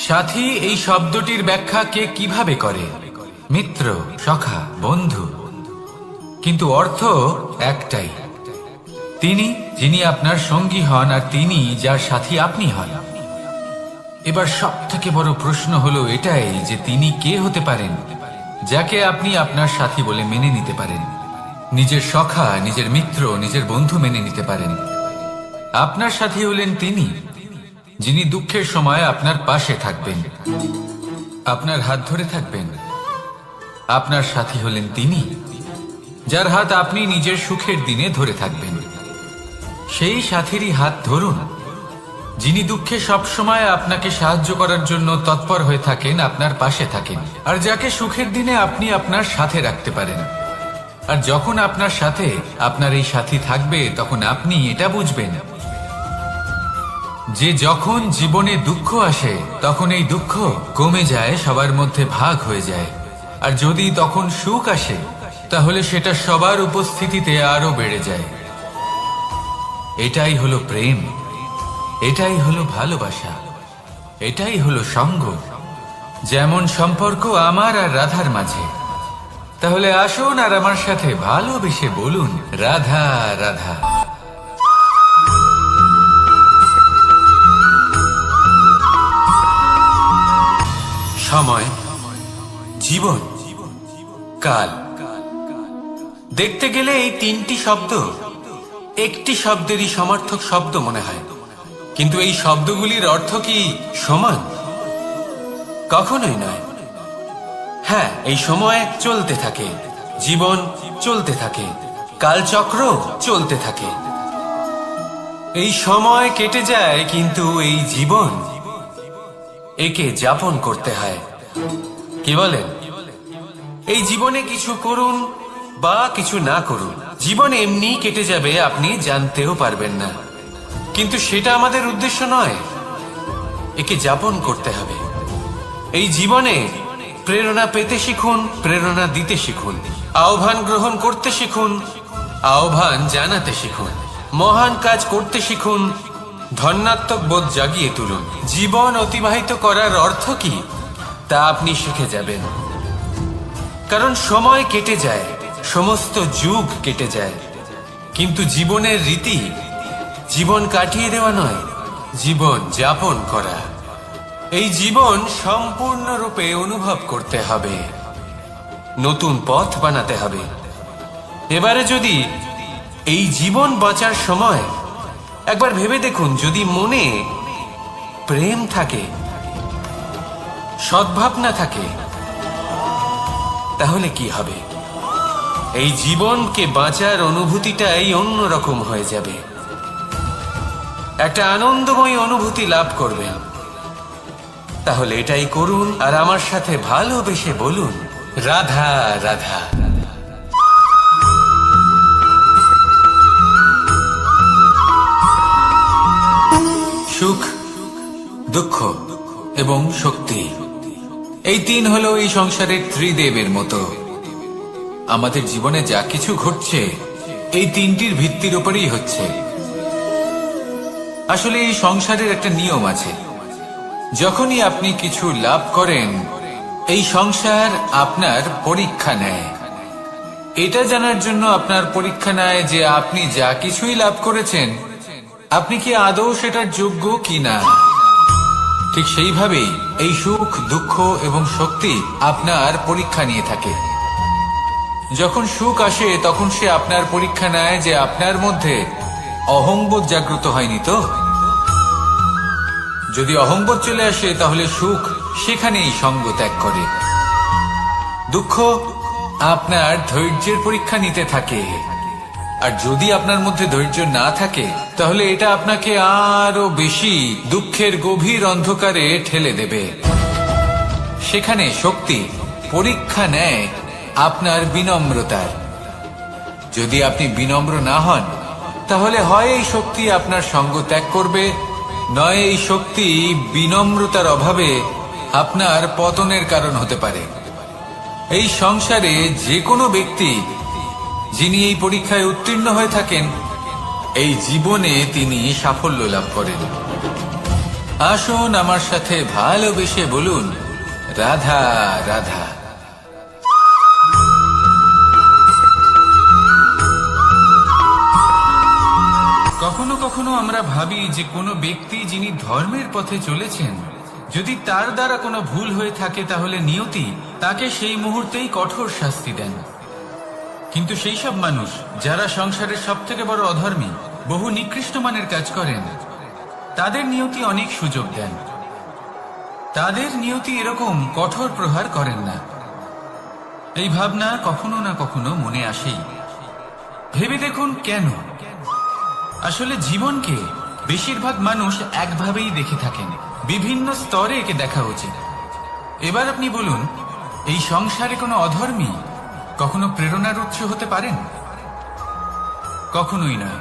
সাথী এই শব্দটির ব্যাখ্যা কে কিভাবে করে? মিত্র, সখা, বন্ধু। কিন্তু অর্থ একটাই, তিনি যিনি আপনার সঙ্গী হন আর তিনি যার সাথী আপনি হন। এবার সব থেকে বড় প্রশ্ন হলো এটাই যে তিনি কে হতে পারেন যাকে আপনি আপনার সাথী বলে মেনে নিতে পারেন, নিজের সখা, নিজের মিত্র, নিজের বন্ধু মেনে নিতে পারেন। আপনার সাথী হলেন তিনি যিনি দুঃখের সময় আপনার পাশে থাকবেন, আপনার হাত ধরে থাকবেন। আপনার সাথী হলেন তিনি যার হাত আপনি নিজের সুখের দিনে ধরে থাকবেন। সেই সাথীরই হাত ধরুন যিনি দুঃখে সবসময় আপনাকে সাহায্য করার জন্য তৎপর হয়ে থাকেন, আপনার পাশে থাকেন, আর যাকে সুখের দিনে আপনি আপনার সাথে রাখতে পারেন। আর যখন আপনার সাথে আপনার এই সাথী থাকবে, তখন আপনি এটা বুঝবেন যে যখন জীবনে দুঃখ আসে, তখন এই দুঃখ কমে যায়, সবার মধ্যে ভাগ হয়ে যায়। আর যদি তখন সুখ আসে, তাহলে সেটা সবার উপস্থিতিতে আরো বেড়ে যায়। এটাই হলো প্রেম, এটাই হলো ভালোবাসা, এটাই হলো সঙ্গ। যেমন সম্পর্ক আমার আর রাধার মাঝে। তাহলে আসুন আর আমার সাথে ভালোবেসে বলুন, রাধা রাধা। সময়, জীবন, কাল। দেখতে গেলে এই তিনটি শব্দ একটি শব্দেরই সমার্থক শব্দ মনে হয়, কিন্তু এই শব্দগুলির অর্থ কি সমান? কখনোই নয়। হ্যাঁ, এই সময় চলতে থাকে, জীবন চলতে থাকে, কালচক্র চলতে থাকে। এই সময় কেটে যায়, কিন্তু এই জীবন একে যাপন করতে হয়। কি বলেন? এই জীবনে কিছু করুন বা কিছু না করুন, জীবন এমনি কেটে যাবে, আপনি জানতেও পারবেন না। কিন্তু সেটা আমাদের উদ্দেশ্য নয়, একে যাপন করতে হবে। এই জীবনে প্রেরণা পেতে শিখুন, প্রেরণা দিতে শিখুন, আহ্বান গ্রহণ করতে শিখুন, আহ্বান জানাতে শিখুন, মহান কাজ করতে শিখুন, ধন্যাত্মক বোধ জাগিয়ে তুলুন। জীবন অতিবাহিত করার অর্থ কি তা আপনি শিখে যাবেন। কারণ সময় কেটে যায়, সমস্ত যুগ কেটে যায়, কিন্তু জীবনের রীতি জীবন কাটিয়ে দেওয়া নয়, জীবন যাপন করা। এই জীবন সম্পূর্ণরূপে অনুভব করতে হবে, নতুন পথ বানাতে হবে। এবারে যদি এই জীবন বাঁচার সময় একবার ভেবে দেখুন, যদি মনে প্রেম থাকে, সদ্ভাবনা থাকে, তাহলে কি হবে? এই জীবনকে বাঁচার অনুভূতিটাই অন্যরকম হয়ে যাবে, একটা আনন্দময় অনুভূতি লাভ করবেন। তাহলে এটাই করুন আর আমার সাথে ভালোবেসে বলুন, রাধা রাধা। সুখ, দুঃখ এবং শক্তি, এই তিন হলো এই সংসারের ত্রিদেবের মতো। আমাদের জীবনে যা কিছু ঘটছে এই তিনটির ভিত্তির উপরেই হচ্ছে। আসলে এই সংসারের একটা নিয়ম আছে, যখনই আপনি কিছু লাভ করেন এই সংসার আপনার পরীক্ষা নেয়। এটা জানার জন্য আপনার পরীক্ষা নেয় যে আপনি যা কিছুই লাভ করেছেন আপনি কি আদৌ সেটার যোগ্য কিনা। ঠিক সেইভাবেই এই সুখ, দুঃখ এবং শক্তি আপনার পরীক্ষা নিয়ে থাকে। যখন সুখ আসে তখন সে আপনার পরীক্ষা নেয় যে আপনার মধ্যে অহংবোধ জাগ্রত হয়নি তো। যদি অহংবোধ চলে আসে তাহলে সুখ সেখানেই সঙ্গ ত্যাগ করে। দুঃখ আপনার ধৈর্যের পরীক্ষা নিতে থাকে, আর যদি আপনার মধ্যে ধৈর্য না থাকে তাহলে এটা আপনাকে আরো বেশি দুঃখের গভীর অন্ধকারে ঠেলে দেবে। সেখানে শক্তি পরীক্ষা নেয় আপনার বিনম্রতার। যদি আপনি বিনম্র না হন তাহলে হয় এই শক্তি আপনার সঙ্গ ত্যাগ করবে, নয় এই শক্তি বিনম্রতার অভাবে আপনার পতনের কারণ হতে পারে। এই সংসারে যে কোনো ব্যক্তি যিনি এই পরীক্ষায় উত্তীর্ণ হয়ে থাকেন এই জীবনে তিনি সাফল্য লাভ করেন। আসুন আমার সাথে ভালোবেসে বলুন, রাধা রাধা। কখনো কখনো আমরা ভাবি যে কোনো ব্যক্তি যিনি ধর্মের পথে চলেছেন, যদি তার দ্বারা কোনো ভুল হয়ে থাকে তাহলে নিয়তি তাকে সেই মুহূর্তেই কঠোর শাস্তি দেন। কিন্তু সেই সব মানুষ যারা সংসারের সব থেকে বড় অধর্মী, বহু নিকৃষ্ট মানের কাজ করেন, তাদের নিয়তি অনেক সুযোগ দেন। তাদের নিয়তি এরকম কঠোর প্রহার করেন না। এই ভাবনা কখনো না কখনো মনে আসেই। ভেবে দেখুন কেন? আসলে জীবনকে বেশিরভাগ মানুষ একভাবেই দেখে থাকেন, বিভিন্ন স্তরে একে দেখা উচিত। এবার আপনি বলুন, এই সংসারে কোনো অধর্মী কখনো প্রেরণার উৎস হতে পারেন? কখনোই নয়।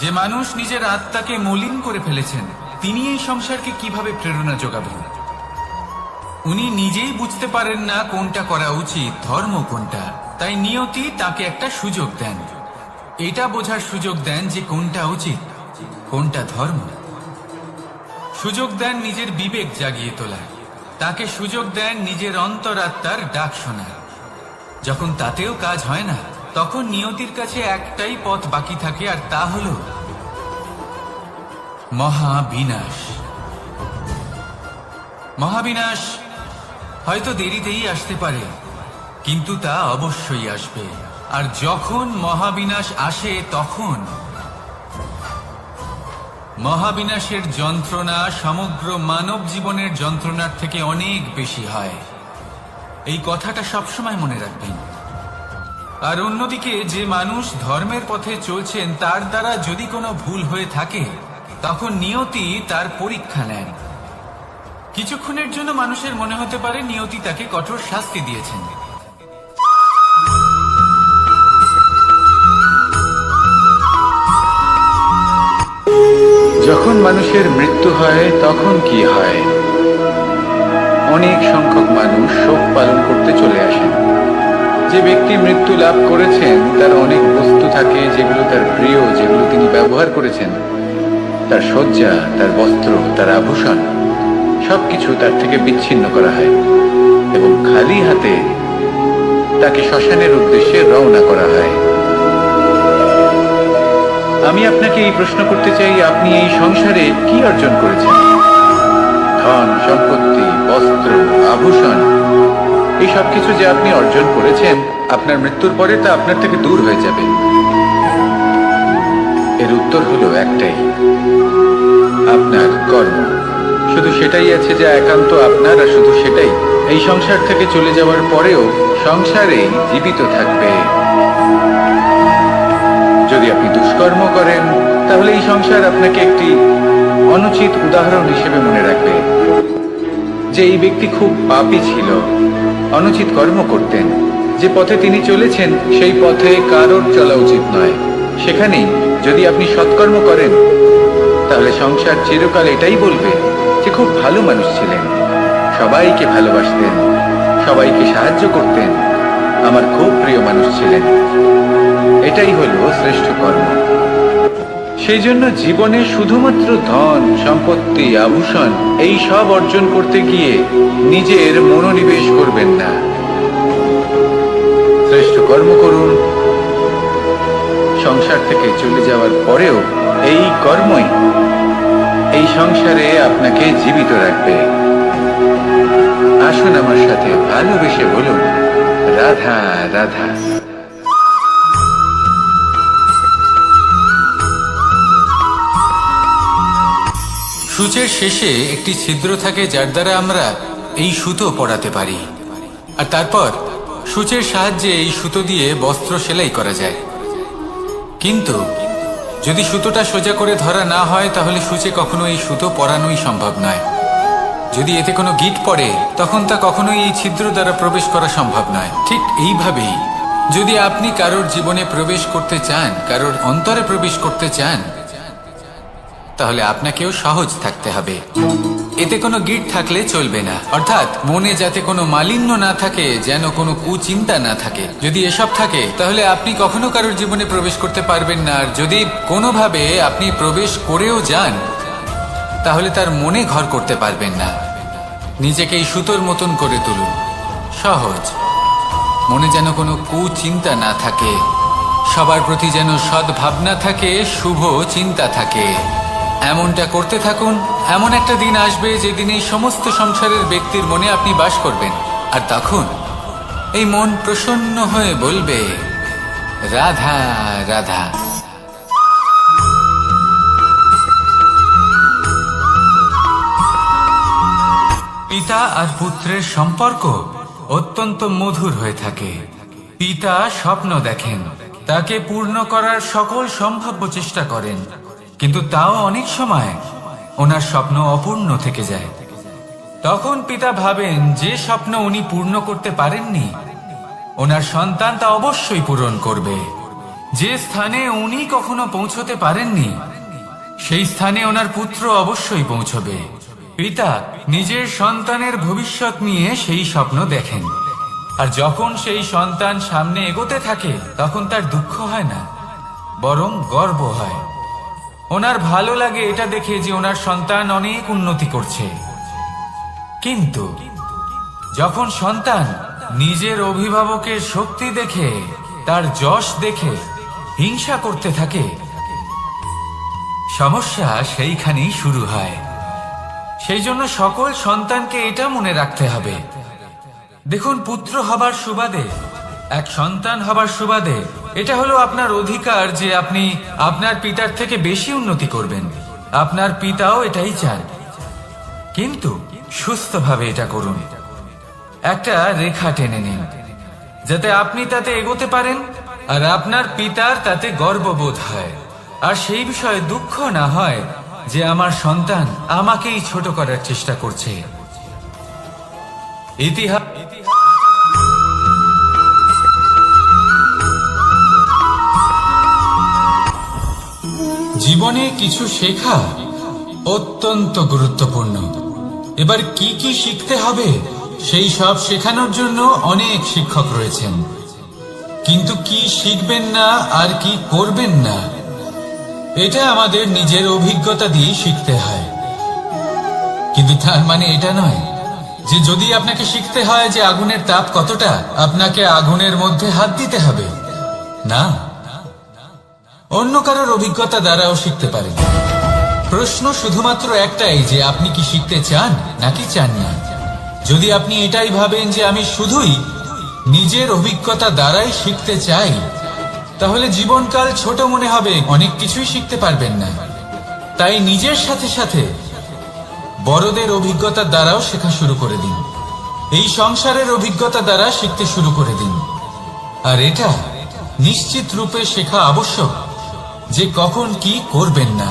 যে মানুষ নিজের আত্মাকে মলিন করে ফেলেছেন তিনি এই সংসারকে কিভাবে প্রেরণা যোগাবেন? উনি নিজেই বুঝতে পারেন না কোনটা করা উচিত, ধর্ম কোনটা। তাই নিয়তি তাকে একটা সুযোগ দেন, এটা বোঝার সুযোগ দেন যে কোনটা উচিত, কোনটা ধর্ম। সুযোগ দেন নিজের বিবেক জাগিয়ে তোলার, তাকে সুযোগ দেন নিজের অন্তরাত্মার ডাক শোনার। যখন তাতেও কাজ হয় না তখন নিয়তির কাছে একটাই পথ বাকি থাকে, আর তা হল মহাবিনাশ। মহাবিনাশ হয়তো দেরিতেই আসতে পারে, কিন্তু তা অবশ্যই আসবে। আর যখন মহাবিনাশ আসে তখন মহাবিনাশের যন্ত্রণা সমগ্র মানব জীবনের যন্ত্রণার থেকে অনেক বেশি হয়। এই কথাটা সবসময় মনে রাখবেন। আর অন্যদিকে যে মানুষ ধর্মের পথে চলছেন তার দ্বারা যদি কোনো ভুল হয়ে থাকে তখন নিয়তি তার পরীক্ষা নেন। কিছুক্ষণের জন্য মানুষের মনে হতে পারে নিয়তি তাকে কঠোর শাস্তি দিয়েছেন। যখন মানুষের মৃত্যু হয় তখন কি হয়? অনেক সংখ্যক মানুষ শোক পালন করতে চলে আসেন। যে ব্যক্তি মৃত্যু লাভ করেছেন তার অনেক বস্তু থাকে যেগুলো তার প্রিয়, যেগুলো তিনি ব্যবহার করেছেন। তার শয্যা, তার বস্ত্র, তার আভূষণ সবকিছু তার থেকে বিচ্ছিন্ন করা হয় এবং খালি হাতে তাকে শ্মশানের উদ্দেশ্যে রওনা করা হয়। আমি আপনাকে এই প্রশ্ন করতে চাই, আপনি এই সংসারে কি অর্জন করেছেন? ধন সম্পত্তি, বস্ত্র, আভূষণ, এই সব কিছু যে আপনি অর্জন করেছেন, আপনার মৃত্যুর পরে তা আপনার থেকে দূর হয়ে যাবে। এর উত্তর হলো একটাই, আপনার কর্ম। শুধু সেটাই আছে যা একান্ত আপনার, আর শুধু সেটাই এই সংসার থেকে চলে যাওয়ার পরেও সংসারেই জীবিত থাকবে। যদি আপনি দুষ্কর্ম করেন, তাহলে এই সংসার আপনাকে একটি অনুচিত উদাহরণ হিসেবে মনে রাখবে যে এই ব্যক্তি খুব পাপী ছিল, অনুচিত কর্ম করতেন। যে পথে তিনি চলেছেন সেই পথে কারোর চলা উচিত নয়। সেখানেই যদি আপনি সৎকর্ম করেন, তাহলে সংসার চিরকাল এটাই বলবে যে খুব ভালো মানুষ ছিলেন, সবাইকে ভালোবাসতেন, সবাইকে সাহায্য করতেন, আমার খুব প্রিয় মানুষ ছিলেন। এটাই হলো শ্রেষ্ঠ কর্ম। সেই জন্য জীবনে শুধুমাত্র ধন সম্পত্তি, আভূষণ এই সব অর্জন করতে গিয়ে নিজের মনোনিবেশ করবেন না। শ্রেষ্ঠ কর্ম করুন। সংসার থেকে চলে যাওয়ার পরেও এই কর্মই এই সংসারে আপনাকে জীবিত রাখবে। আসুন আমার সাথে ভালোবেসে বলুন, রাধা রাধা। সূচের শেষে একটি ছিদ্র থাকে, যার দ্বারা আমরা এই সুতো পরাতে পারি, আর তারপর সূচের সাহায্যে এই সুতো দিয়ে বস্ত্র সেলাই করা যায়। কিন্তু যদি সুতোটা সোজা করে ধরা না হয়, তাহলে সূচে কখনো এই সুতো পরানোই সম্ভব নয়। যদি এতে কোনো গিঁট পড়ে, তখন তা কখনোই এই ছিদ্র দ্বারা প্রবেশ করা সম্ভব নয়। ঠিক এইভাবেই যদি আপনি কারোর জীবনে প্রবেশ করতে চান, কারোর অন্তরে প্রবেশ করতে চান, তাহলে আপনাকেও সহজ থাকতে হবে। এতে কোনো গিঁট থাকলে চলবে না, অর্থাৎ মনে যাতে কোনো মালিন্য না থাকে, যেন কোনো কুচিন্তা না থাকে। যদি এসব থাকে, তাহলে আপনি কখনো কারোর জীবনে প্রবেশ করতে পারবেন না। আর যদি কোনোভাবে আপনি প্রবেশ করেও যান, তাহলে তার মনে ঘর করতে পারবেন না। নিজেকে এই সুতোর মতন করে তুলুন, সহজ। মনে যেন কোনো কুচিন্তা না থাকে, সবার প্রতি যেন সদ্ভাবনা থাকে, শুভ চিন্তা থাকে। এমনটা করতে থাকুন। এমন একটা দিন আসবে যেদিন এই সমস্ত সংসারের ব্যক্তির মনে আপনি বাস করবেন, আর তখন এই মন প্রসন্ন হয়ে বলবে, রাধা রাধা। পিতা আর পুত্রের সম্পর্ক অত্যন্ত মধুর হয়ে থাকে। পিতা স্বপ্ন দেখেন, তাকে পূর্ণ করার সকল সম্ভাব্য চেষ্টা করেন, কিন্তু তাও অনেক সময় ওনার স্বপ্ন অপূর্ণ থেকে যায়। তখন পিতা ভাবেন যে স্বপ্ন উনি পূর্ণ করতে পারেননি, ওনার সন্তান তা অবশ্যই পূরণ করবে। যে স্থানে উনি কখনো পৌঁছতে পারেননি, সেই স্থানে ওনার পুত্র অবশ্যই পৌঁছবে। পিতা নিজের সন্তানের ভবিষ্যৎ নিয়ে সেই স্বপ্ন দেখেন, আর যখন সেই সন্তান সামনে এগোতে থাকে, তখন তার দুঃখ হয় না, বরং গর্ব হয়। ওনার ভালো লাগে এটা দেখে যে ওনার সন্তান অনেক উন্নতি করছে। কিন্তু যখন সন্তান নিজের অভিভাবকের শক্তি দেখে, তার যশ দেখে হিংসা করতে থাকে, সমস্যা সেইখানেই শুরু হয়। সেই জন্য সকল সন্তানকে এটা মনে রাখতে হবে। দেখুন, পুত্র হবার সুবাদে, এক সন্তান হবার সুবাদে এটা হলো আপনার অধিকার যে আপনি আপনার পিতার থেকে বেশি উন্নতি করবেন। আপনার পিতাও এটাই চান, কিন্তু সুস্থভাবে এটা করুন। একটা রেখা টেনে নিন, যাতে আপনি তাতে এগোতে পারেন, আর আপনার পিতার তাতে গর্ববোধ হয়, আর সেই বিষয়ে দুঃখ না হয় যে আমার সন্তান আমাকেই ছোট করার চেষ্টা করছে। ইতিহাস জীবনে কিছু শেখা অত্যন্ত গুরুত্বপূর্ণ। এবার কি কি শিখতে হবে সেই সব শেখানোর জন্য অনেক শিক্ষক রয়েছেন, কিন্তু কি শিখবেন না আর কি করবেন না, এটা আমাদের নিজের অভিজ্ঞতা দিয়ে শিখতে হয়। কিন্তু তার মানে এটা নয় যে যদি আপনাকে শিখতে হয় যে আগুনের তাপ কতটা, আপনাকে আগুনের মধ্যে হাত দিতে হবে না, অন্য কারোর অভিজ্ঞতা দ্বারাও শিখতে পারেন। প্রশ্ন শুধুমাত্র একটাই যে আপনি কি শিখতে চান নাকি চান না। যদি আপনি এটাই ভাবেন যে আমি শুধুই নিজের অভিজ্ঞতা দ্বারাই শিখতে চাই, তাহলে জীবনকাল ছোট মনে হবে, অনেক কিছুই শিখতে পারবেন না। তাই নিজের সাথে সাথে বড়দের অভিজ্ঞতার দ্বারাও শেখা শুরু করে দিন। এই সংসারের অভিজ্ঞতা দ্বারা শিখতে শুরু করে দিন। আর এটা নিশ্চিত রূপে শেখা আবশ্যক যে কখন কি করবেন না,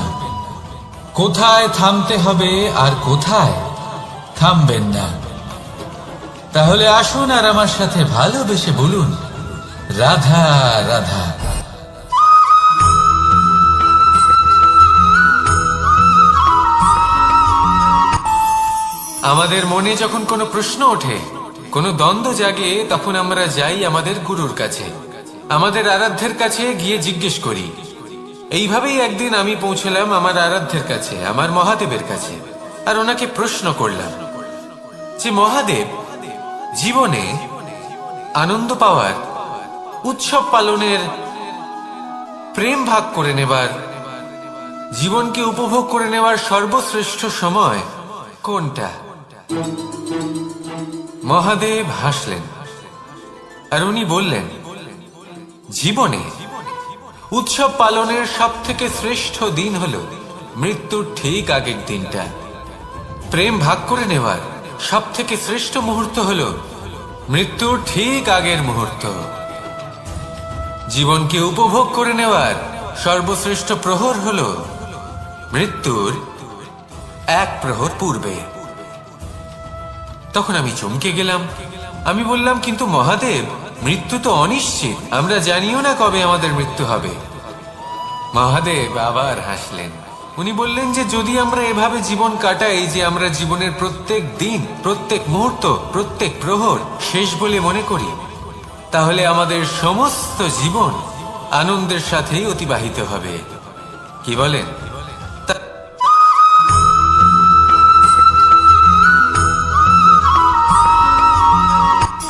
কোথায় থামতে হবে আর কোথায় থামবেন না। তাহলে আসুন আর আমার সাথে ভালোবেসে বলুন, রাধা রাধা। আমাদের মনে যখন কোনো প্রশ্ন ওঠে, কোনো দ্বন্দ্ব জাগে, তখন আমরা যাই আমাদের গুরুর কাছে, আমাদের আরাধ্যের কাছে গিয়ে জিজ্ঞেস করি। এইভাবেই একদিন আমি পৌঁছলাম আমার আরাধ্যের কাছে, আমার মহাদেবের কাছে, আর ওনাকে প্রশ্ন করলাম যে মহাদেব, জীবনে আনন্দ পাওয়ার, উৎসব পালনের, প্রেম ভাগ করে নেবার, জীবনকে উপভোগ করে নেওয়ার সর্বশ্রেষ্ঠ সময় কোনটা? মহাদেব হাসলেন আর উনি বললেন, জীবনে উৎসব পালনের সব থেকে শ্রেষ্ঠ দিন হলো মৃত্যুর ঠিক আগের দিনটা। প্রেম ভাগ করে নেওয়ার সব থেকে শ্রেষ্ঠ মুহূর্ত হলো মৃত্যুর ঠিক আগের মুহূর্ত। জীবনকে উপভোগ করে নেওয়ার সর্বশ্রেষ্ঠ প্রহর হলো মৃত্যুর এক প্রহর পূর্বে। তখন আমি চমকে গেলাম। আমি বললাম, কিন্তু মহাদেব, মৃত্যু তো অনিশ্চিত, আমরা জানিও না কবে আমাদের মৃত্যু হবে। মহাদেব আবার হাসলেন। উনি বললেন যে যদি আমরা এভাবে জীবন কাটাই যে আমরা জীবনের প্রত্যেক দিন, প্রত্যেক মুহূর্ত, প্রত্যেক প্রহর শেষ বলে মনে করি, তাহলে আমাদের সমস্ত জীবন আনন্দের সাথেই অতিবাহিত হবে। কি বলেন?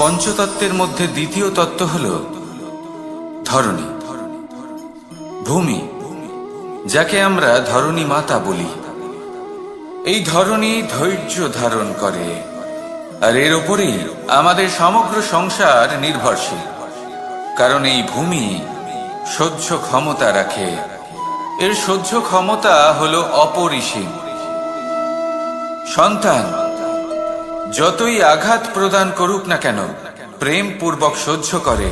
পঞ্চতত্ত্বের মধ্যে দ্বিতীয় তত্ত্ব হল ধরণী, ভূমি, যাকে আমরা ধরণী মাতা বলি। এই ধরণী ধৈর্য ধারণ করে, আর এর ওপরেই আমাদের সমগ্র সংসার নির্ভরশীল। কারণ এই ভূমি সহ্য ক্ষমতা রাখে, এর সহ্য ক্ষমতা হল অপরিসীম। সন্তান যতই আঘাত প্রদান করুক না কেন, প্রেম পূর্বক সহ্য করে,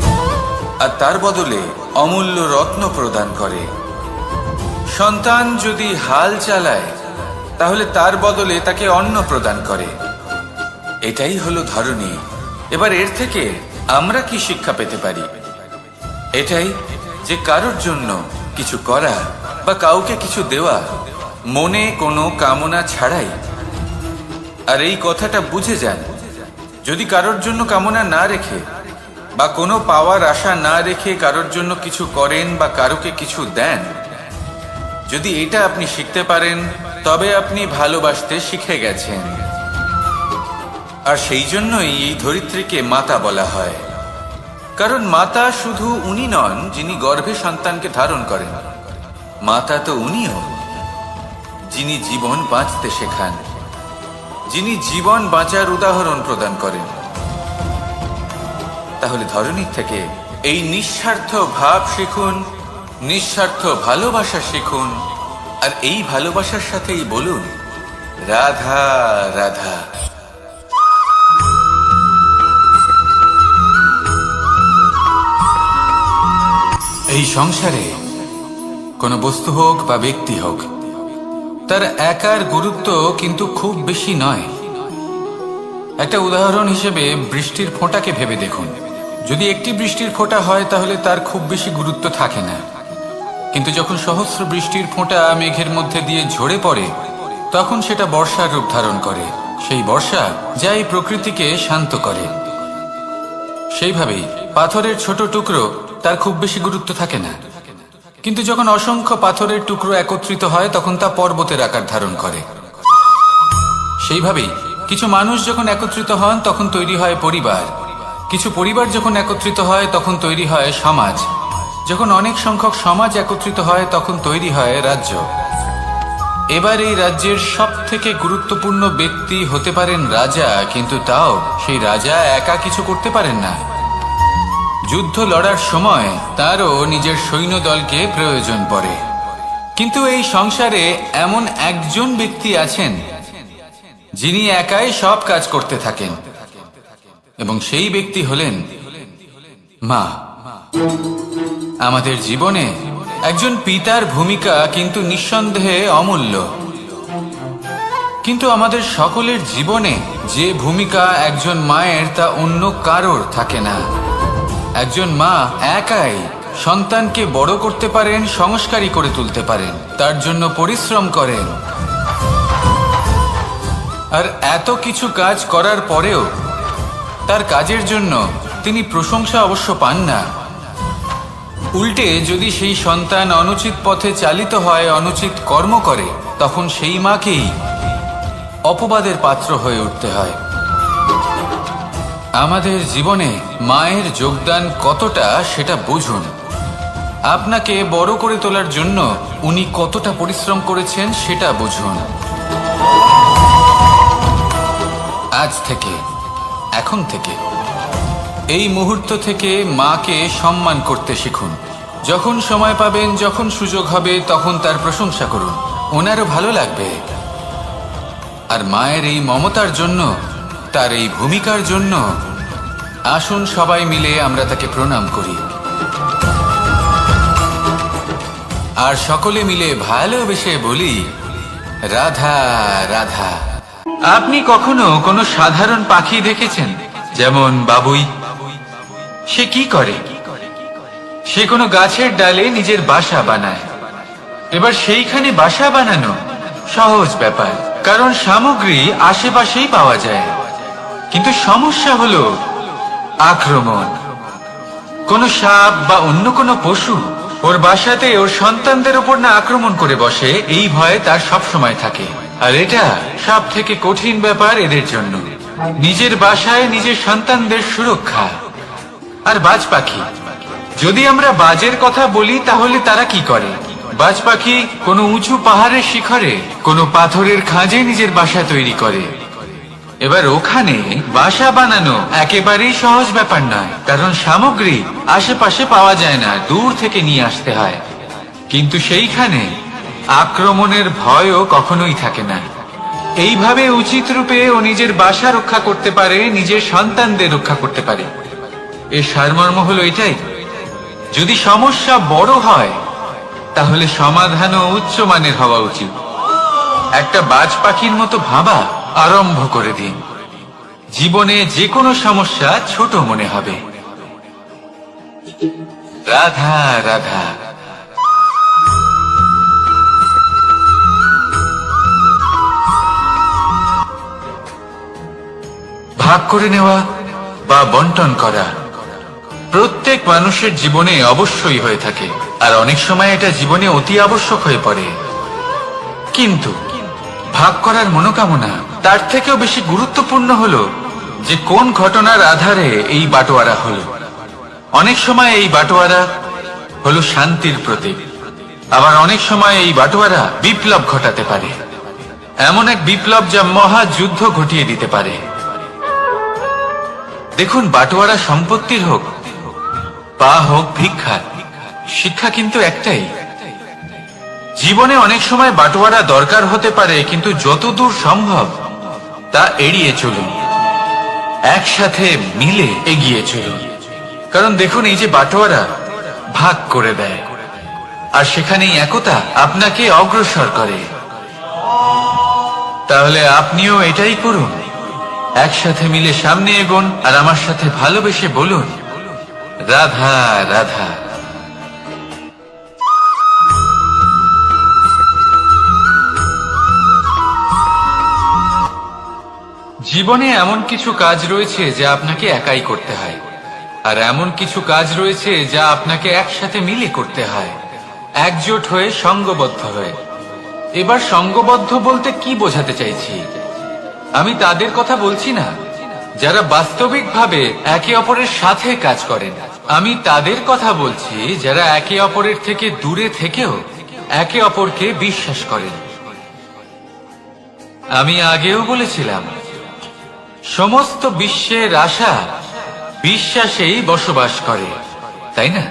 আর তার বদলে অমূল্য রত্ন প্রদান করে। সন্তান যদি হাল চালায়, তাহলে তার বদলে তাকে অন্ন প্রদান করে। এটাই হলো ধরণী। এবার এর থেকে আমরা কি শিক্ষা পেতে পারি? এটাই যে কারোর জন্য কিছু করা বা কাউকে কিছু দেওয়া মনে কোনো কামনা ছাড়াই। আর এই কথাটা বুঝে যান, যদি কারোর জন্য কামনা না রেখে বা কোনো পাওয়ার আশা না রেখে কারোর জন্য কিছু করেন বা কারোকে কিছু দেন, যদি এটা আপনি শিখতে পারেন, তবে আপনি ভালোবাসতে শিখে গেছেন। আর সেই জন্যই এই ধরিত্রীকে মাতা বলা হয়। কারণ মাতা শুধু উনি নন যিনি গর্ভে সন্তানকে ধারণ করেন, মাতা তো উনিও যিনি জীবন বাঁচতে শেখান, যিনি জীবন বাঁচার উদাহরণ প্রদান করেন। তাহলে ধরণীর থেকে এই নিঃস্বার্থ ভাব শিখুন, নিঃস্বার্থ ভালোবাসা শিখুন, আর এই ভালোবাসার সাথেই বলুন, রাধা রাধা। এই সংসারে কোনো বস্তু হোক বা ব্যক্তি হোক, তার একার গুরুত্ব কিন্তু খুব বেশি নয়। একটা উদাহরণ হিসেবে বৃষ্টির ফোঁটাকে ভেবে দেখুন। যদি একটি বৃষ্টির ফোঁটা হয় তাহলে তার খুব বেশি গুরুত্ব থাকে না, কিন্তু যখন সহস্র বৃষ্টির ফোঁটা মেঘের মধ্যে দিয়ে ঝরে পড়ে, তখন সেটা বর্ষার রূপ ধারণ করে। সেই বর্ষা যা এই প্রকৃতিকে শান্ত করে। সেইভাবেই পাথরের ছোট টুকরো, তার খুব বেশি গুরুত্ব থাকে না, কিন্তু যখন অসংখ্য পাথরের টুকরো একত্রিত হয় তখন তা পর্বতের আকার ধারণ করে। সেইভাবেই কিছু মানুষ যখন একত্রিত হন তখন তৈরি হয় পরিবার, কিছু পরিবার যখন একত্রিত হয় তখন তৈরি হয় সমাজ, যখন অনেক সংখ্যক সমাজ একত্রিত হয় তখন তৈরি হয় রাজ্য। এবার এই রাজ্যের সব থেকে গুরুত্বপূর্ণ ব্যক্তি হতে পারেন রাজা, কিন্তু তাও সেই রাজা একা কিছু করতে পারেন না। যুদ্ধ লড়ার সময় তারও নিজের সৈন্যদলকে প্রয়োজন পড়ে। কিন্তু এই সংসারে এমন একজন ব্যক্তি আছেন যিনি একাই সব কাজ করতে থাকেন, এবং সেই ব্যক্তি হলেন মা। আমাদের জীবনে একজন পিতার ভূমিকা কিন্তু নিঃসন্দেহে অমূল্য, কিন্তু আমাদের সকলের জীবনে যে ভূমিকা একজন মায়ের তা অন্য কারোর থাকে না। একজন মা একাই সন্তানকে বড় করতে পারেন, সংস্কারী করে তুলতে পারেন, তার জন্য পরিশ্রম করেন। আর এত কিছু কাজ করার পরেও তার কাজের জন্য তিনি প্রশংসা অবশ্য পান না। উল্টে যদি সেই সন্তান অনুচিত পথে চালিত হয়, অনুচিত কর্ম করে, তখন সেই মাকেই অপবাদের পাত্র হয়ে উঠতে হয়। আমাদের জীবনে মায়ের যোগদান কতটা সেটা বুঝুন। আপনাকে বড় করে তোলার জন্য উনি কতটা পরিশ্রম করেছেন সেটা বুঝুন। আজ থেকে, এখন থেকে, এই মুহূর্ত থেকে মাকে সম্মান করতে শিখুন। যখন সময় পাবেন, যখন সুযোগ হবে, তখন তার প্রশংসা করুন, ওনারও ভালো লাগবে। আর মায়ের এই মমতার জন্য, তার এই ভূমিকার জন্য আসুন সবাই মিলে আমরা তাকে প্রণাম করি, আর সকলে মিলে ভালোবেসে বলি, রাধা রাধা। আপনি কখনো কোনো সাধারণ পাখি দেখেছেন? যেমন বাবুই। সে কি করে? সে কোনো গাছের ডালে নিজের বাসা বানায়। এবার সেইখানে বাসা বানানো সহজ ব্যাপার, কারণ সামগ্রী আশেপাশেই পাওয়া যায়। কিন্তু সমস্যা হলো আক্রমণ। কোনো সাপ বা অন্য কোনো পশু ওর বাসাতে ওর সন্তানদের উপর না আক্রমণ করে বসে, এই ভয় তার সব সময় থাকে। আর এটা সব থেকে কঠিন ব্যাপার এদের জন্য, নিজের বাসায় নিজের সন্তানদের সুরক্ষা। আর বাজ পাখি, যদি আমরা বাজের কথা বলি তাহলে তারা কি করে? বাজ পাখি কোনো উঁচু পাহাড়ের শিখরে, কোনো পাথরের খাঁজে নিজের বাসা তৈরি করে। এবার ওখানে বাসা বানানো একেবারেই সহজ ব্যাপার নয়, কারণ সামগ্রী আশেপাশে পাওয়া যায় না, দূর থেকে নিয়ে আসতে হয়। কিন্তু সেইখানে আক্রমণের ভয়ও কখনোই থাকে না। এইভাবে উচিত রূপে ও নিজের বাসা রক্ষা করতে পারে, নিজের সন্তানদের রক্ষা করতে পারে। এর সারমর্ম হলো এটাই, যদি সমস্যা বড় হয় তাহলে সমাধানও উচ্চমানের হওয়া উচিত। একটা বাজ পাখির মতো ভাবা আরম্ভ করে দিন, জীবনে যে কোনো সমস্যা ছোট মনে হবে। রাধা রাধা। ভাগ করে নেওয়া বা বন্টন করা প্রত্যেক মানুষের জীবনে অবশ্যই হয়ে থাকে, আর অনেক সময় এটা জীবনে অতি আবশ্যক হয়ে পড়ে। কিন্তু ভাগ করার মনোকামনা তার থেকেও বেশি গুরুত্বপূর্ণ হলো যে কোন ঘটনার আধারে এই বাটোয়ারা হলো। অনেক সময় এই বাটোয়ারা হলো শান্তির প্রতীক, আবার অনেক সময় এই বাটোয়ারা বিপ্লব ঘটাতে পারে, এমন এক বিপ্লব যা মহাযুদ্ধ ঘটিয়ে দিতে পারে। দেখুন, বাটোয়ারা সম্পত্তির হোক বা হোক ভিক্ষা, শিক্ষা কিন্তু একটাই। জীবনে অনেক সময় বাটোয়ারা দরকার হতে পারে, কিন্তু যতদূর সম্ভব তা এড়িয়ে চলুন, একসাথে মিলে এগিয়ে চলুন। কারণ দেখুন, এই যে বাটোয়ারা ভাগ করে দেয়, আর সেখানেই একতা আপনাকে অগ্রসর করে। তাহলে আপনিও এটাই করুন, একসাথে মিলে সামনে এগোন, আর আমার সাথে ভালোবেসে বলুন, রাধা রাধা। জীবনে এমন কিছু কাজ রয়েছে যা আপনাকে একাই করতে হয়, আর এমন কিছু কাজ রয়েছে যা আপনাকে একসাথে মিলে করতে হয়, একজোট হয়ে, সঙ্গবদ্ধ হয়ে। এবার সঙ্গবদ্ধ বলতে কি বোঝাতে চাইছি? আমি তাদের কথা বলছি না যারা বাস্তবিকভাবে একে অপরের সাথে কাজ করেন। আমি তাদের কথা বলছি যারা একে অপরের থেকে দূরে থেকেও একে অপরকে বিশ্বাস করেন। আমি আগেও বলেছিলাম, সমস্ত বিশ্বের আশা বিশ্বাসেই বসবাস করে, তাই না?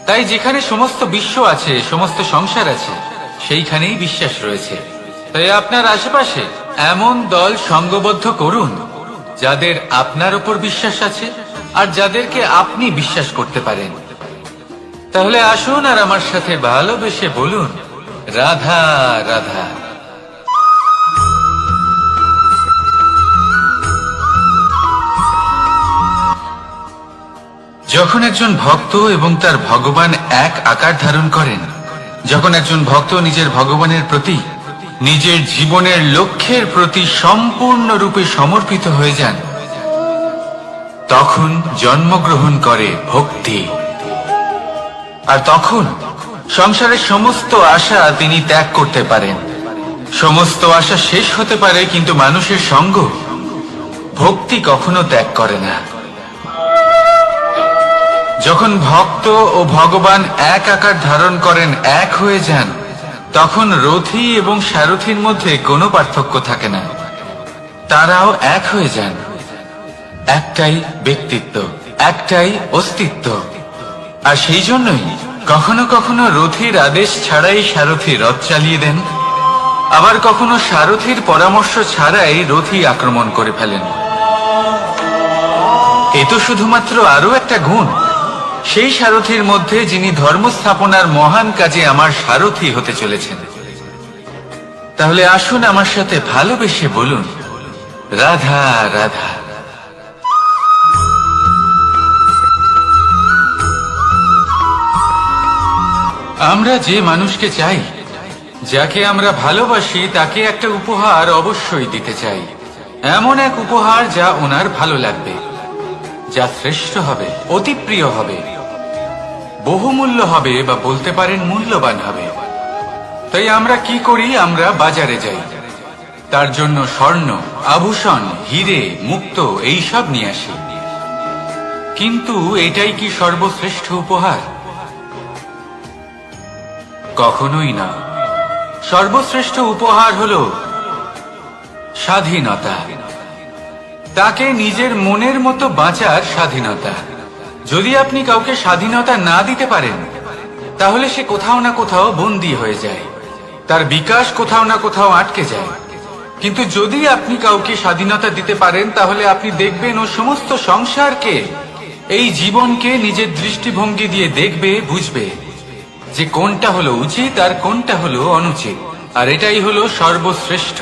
তাই যেখানে সমস্ত বিশ্ব আছে, সমস্ত সংসার আছে, সেইখানেই বিশ্বাস রয়েছে। তাই আপনার আশেপাশে এমন দল সঙ্গবদ্ধ করুন যাদের আপনার উপর বিশ্বাস আছে আর যাদেরকে আপনি বিশ্বাস করতে পারেন। তাহলে আসুন আর আমার সাথে ভালোবেসে বলুন, রাধা রাধা। যখন একজন ভক্ত এবং তার ভগবান এক আকার ধারণ করেন, যখন একজন ভক্ত নিজের ভগবানের প্রতি, নিজের জীবনের লক্ষ্যের প্রতি সম্পূর্ণরূপে সমর্পিত হয়ে যান, তখন জন্মগ্রহণ করে ভক্তি। আর তখন সংসারের সমস্ত আশা তিনি ত্যাগ করতে পারেন। সমস্ত আশা শেষ হতে পারে, কিন্তু মানুষের সঙ্গ ভক্তি কখনো ত্যাগ করে না। যখন ভক্ত ও ভগবান এক আকার ধারণ করেন, এক হয়ে যান, তখন রথী এবং সারথীর মধ্যে কোনো পার্থক্য থাকে না। তারাও এক হয়ে যান। একটাই ব্যক্তিত্ব, একটাই অস্তিত্ব। আর সেই জন্যই কখনো কখনো রথীর আদেশ ছাড়াই সারথী রথ চালিয়ে দেন, আবার কখনো সারথীর পরামর্শ ছাড়াই রথী আক্রমণ করে ফেলেন। এ তো শুধুমাত্র আরো একটা গুণ সেই সারথীর মধ্যে, যিনি ধর্ম স্থাপনার মহান কাজে আমার সারথী হতে চলেছেন। তাহলে আসুন আমার সাথে ভালোবেসে বলুন, রাধা রাধা। আমরা যে মানুষকে চাই, যাকে আমরা ভালোবাসি, তাকে একটা উপহার অবশ্যই দিতে চাই। এমন এক উপহার যা ওনার ভালো লাগবে, যা শ্রেষ্ঠ হবে, অতি প্রিয় হবে, বহুমূল্য হবে, বা বলতে পারেন মূল্যবান হবে। তাই আমরা কি করি? আমরা বাজারে যাই, তার জন্য স্বর্ণ, আভূষণ, হিরে, মুক্ত এইসব নিয়ে আসি। কিন্তু এটাই কি সর্বশ্রেষ্ঠ উপহার? কখনোই না। সর্বশ্রেষ্ঠ উপহার হলো স্বাধীনতা, তাকে নিজের মনের মতো বাঁচার স্বাধীনতা। যদি আপনি কাউকে স্বাধীনতা না দিতে পারেন, তাহলে সে কোথাও না কোথাও বন্দী হয়ে যায়, তার বিকাশ কোথাও না কোথাও আটকে যায়। কিন্তু যদি আপনি কাউকে স্বাধীনতা দিতে পারেন, তাহলে আপনি দেখবেন ও সমস্ত সংসারকে, এই জীবনকে নিজের দৃষ্টিভঙ্গি দিয়ে দেখবে, বুঝবে যে কোনটা হলো উচিত আর কোনটা হলো অনুচিত। আর এটাই হলো সর্বশ্রেষ্ঠ।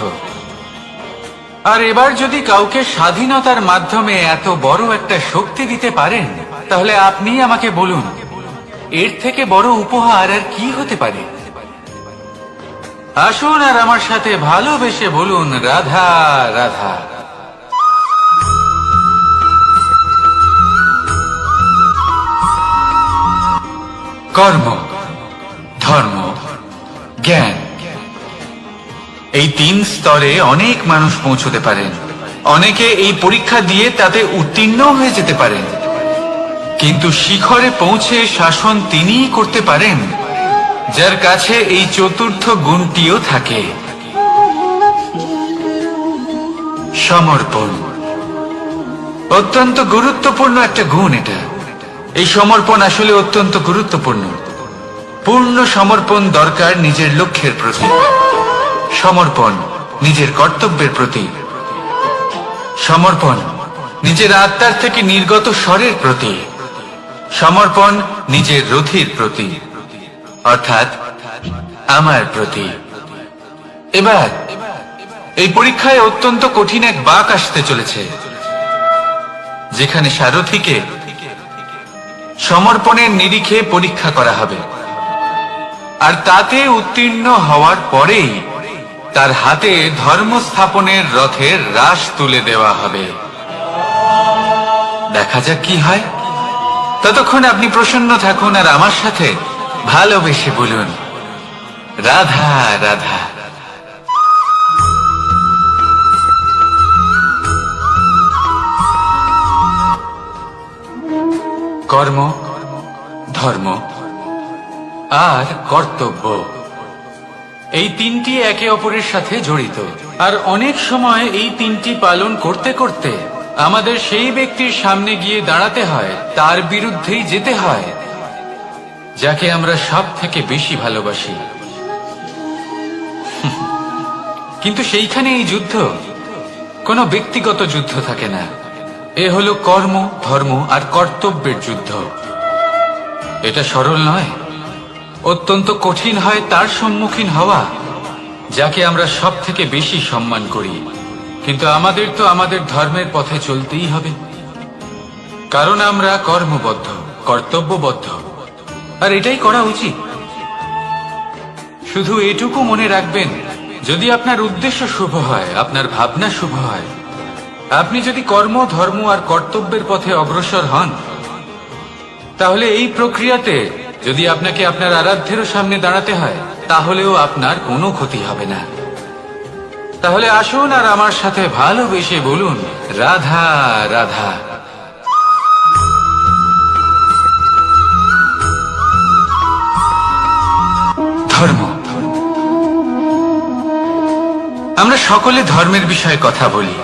আর এবার যদি কাউকে স্বাধীনতার মাধ্যমে এত বড় একটা শক্তি দিতে পারেন, তাহলে আপনি আমাকে বলুন, এর থেকে বড় উপহার আর কি হতে পারে? আসুন আর আমার সাথে ভালোবেসে বলুন, রাধা রাধা। কর্ম, ধর্ম, জ্ঞান, এই তিন স্তরে অনেক মানুষ পৌঁছতে পারেন। অনেকে এই পরীক্ষা দিয়ে তাতে উত্তীর্ণ হয়ে যেতে পারেন, কিন্তু শিখরে পৌঁছে শাসন তিনিই করতে পারেন যার কাছে এই চতুর্থ গুণটিও থাকে, সমর্পণ। অত্যন্ত গুরুত্বপূর্ণ একটা গুণ এটা। এই সমর্পণ আসলে অত্যন্ত গুরুত্বপূর্ণ। পূর্ণ সমর্পণ দরকার নিজের লক্ষ্যের প্রতি, সমর্পণ নিজের কর্তব্যের প্রতি, সমর্পণ নিজের আত্মার থেকে নির্গত স্বরের প্রতি, সমর্পণ নিজের রথীর প্রতি, অর্থাৎ আমার প্রতি। এবার এই পরীক্ষায় অত্যন্ত কঠিন এক বাঁক আসতে চলেছে, যেখানে সারথীকে সমর্পণের নিরিখে পরীক্ষা করা হবে। আর তাতে উত্তীর্ণ হওয়ার পরেই তার হাতে ধর্ম স্থাপনের রথের রাশ তুলে দেওয়া হবে। দেখা যাক কি হয়। ততক্ষণ আপনি প্রসন্ন থাকুন আর আমার সাথে ভালোবেসে বলুন, রাধা রাধা। কর্ম, ধর্ম আর কর্তব্য, এই তিনটি একে অপরের সাথে জড়িত। আর অনেক সময় এই তিনটি পালন করতে করতে আমাদের সেই ব্যক্তির সামনে গিয়ে দাঁড়াতে হয়, তার বিরুদ্ধেই যেতে হয়, যাকে আমরা সব থেকে বেশি ভালোবাসি। কিন্তু সেইখানে এই যুদ্ধ কোনো ব্যক্তিগত যুদ্ধ থাকে না, এ হলো কর্ম, ধর্ম আর কর্তব্যের যুদ্ধ। এটা সরল নয়, অত্যন্ত কঠিন হয় তার সম্মুখীন হওয়া যাকে আমরা সব থেকে বেশি সম্মান করি। কিন্তু আমাদের তো আমাদের ধর্মের পথে চলতেই হবে, কারণ আমরা কর্মবদ্ধ, কর্তব্যবদ্ধ, আর এটাই করা উচিত। শুধু এটুকু মনে রাখবেন, যদি আপনার উদ্দেশ্য শুভ হয়, আপনার ভাবনা শুভ হয়, আপনি যদি কর্ম, ধর্ম আর কর্তব্যের পথে অগ্রসর হন, তাহলে এই প্রক্রিয়াতে যদি আপনাকে আপনার আরাধ্যেরও সামনে দাঁড়াতে হয়, তাহলেও আপনার কোনো ক্ষতি হবে না। তাহলে আসুন আর আমার সাথে ভালোবেসে বলুন, রাধা রাধা। ধর্ম। আমরা সকলে ধর্মের বিষয়ে কথা বলি,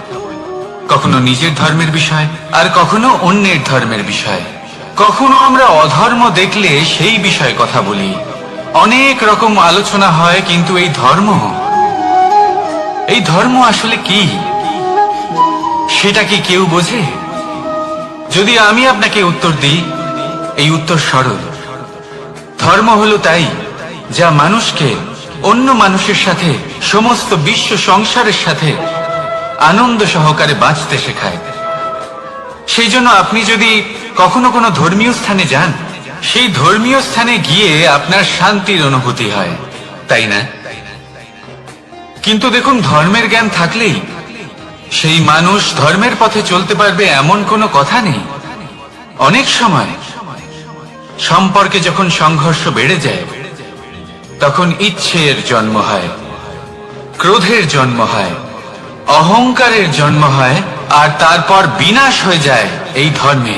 কখনো নিজের ধর্মের বিষয় আর কখনো অন্যের ধর্মের বিষয়। কখনো আমরা অধর্ম দেখলে সেই বিষয়ে কথা বলি, অনেক রকম আলোচনা হয়। কিন্তু এই ধর্ম আসলে কি, সেটা কি কেউ বোঝে? যদি আমি আপনাকে উত্তর দিই, এই উত্তর সরল। ধর্ম হলো তাই যা মানুষকে অন্য মানুষের সাথে, সমস্ত বিশ্ব সংসারের সাথে আনন্দ সহকারে বাঁচতে শেখায়। সেই জন্য আপনি যদি কখনো কোনো ধর্মীয় স্থানে যান, সেই ধর্মীয় স্থানে গিয়ে আপনার শান্তির অনুভূতি হয়, তাই না? কিন্তু দেখুন, ধর্মের জ্ঞান থাকলেই সেই মানুষ ধর্মের পথে চলতে পারবে এমন কোনো কথা নেই। অনেক সময় সম্পর্কে যখন সংঘর্ষ বেড়ে যায়, তখন ইচ্ছের জন্ম হয়, ক্রোধের জন্ম হয়, অহংকারের জন্ম হয়, আর তারপর বিনাশ হয়ে যায় এই ধর্মে।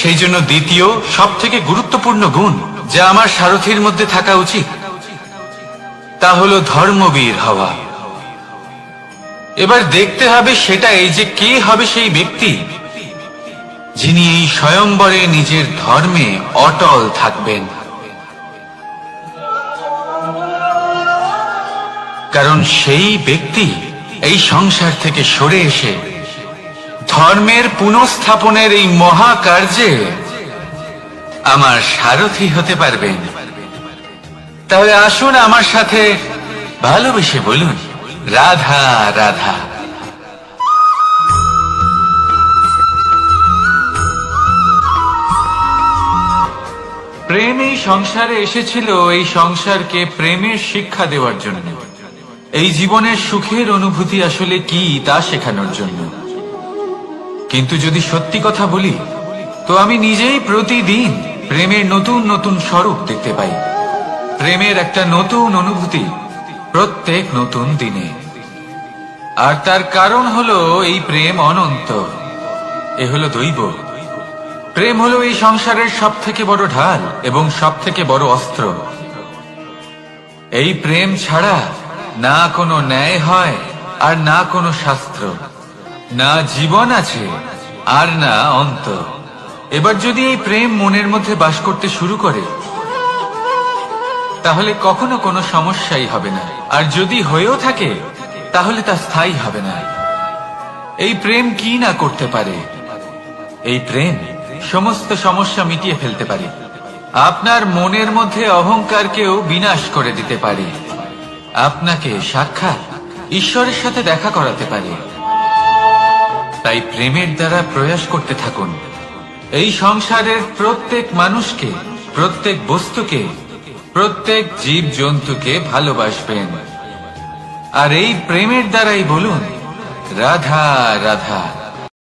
সেই জন্য দ্বিতীয় সব থেকে গুরুত্বপূর্ণ গুণ যা আমার সারথীর মধ্যে থাকা উচিত, তা হলো ধর্মবীর হওয়া। এবার দেখতে হবে সেটা এই যে কে হবে সেই ব্যক্তি যিনি এই স্বয়ম্বরে নিজের ধর্মে অটল থাকবেন। কারণ সেই ব্যক্তি এই সংসার থেকে সরে এসে ধর্মের পুনঃস্থাপনের এই মহাকার্যে আমার সারথি হতে পারবেন। তাহলে আসুন আমার সাথে ভালোবেসে বলুন, রাধা রাধা। প্রেম এই সংসারে এসেছিল এই সংসারকে প্রেমের শিক্ষা দেওয়ার জন্য, এই জীবনের সুখের অনুভূতি আসলে কি তা শেখানোর জন্য। কিন্তু যদি সত্যি কথা বলি, তো আমি নিজেই প্রতিদিন প্রেমের নতুন নতুন স্বরূপ দেখতে পাই, প্রেমের একটা নতুন অনুভূতি প্রত্যেক নতুন দিনে। আর তার কারণ হলো এই প্রেম অনন্ত, এ হলো দৈব। প্রেম হলো এই সংসারের সব থেকে বড় ঢাল এবং সব থেকে বড় অস্ত্র। এই প্রেম ছাড়া না কোনো ন্যায় হয় আর না কোনো শাস্ত্র, না জীবন আছে আর না অন্ত। এবার যদি এই প্রেম মনের মধ্যে বাস করতে শুরু করে, তাহলে কখনো কোনো সমস্যাই হবে না, আর যদি হয়েও থাকে তাহলে তা স্থায়ী হবে না। এই প্রেম কি না করতে পারে? এই প্রেম সমস্ত সমস্যা মিটিয়ে ফেলতে পারে, আপনার মনের মধ্যে অহংকারকেও বিনাশ করে দিতে পারে, আপনাকে সাক্ষাৎ ঈশ্বরের সাথে দেখা করাতে পারে। তাই প্রেমের দ্বারা প্রয়াস করতে থাকুন, এই সংসারের প্রত্যেক মানুষকে, প্রত্যেক বস্তুকে, প্রত্যেক জীব জন্তুকে ভালোবাসবেন। আর এই প্রেমের দ্বারাই বলুন, রাধা রাধা।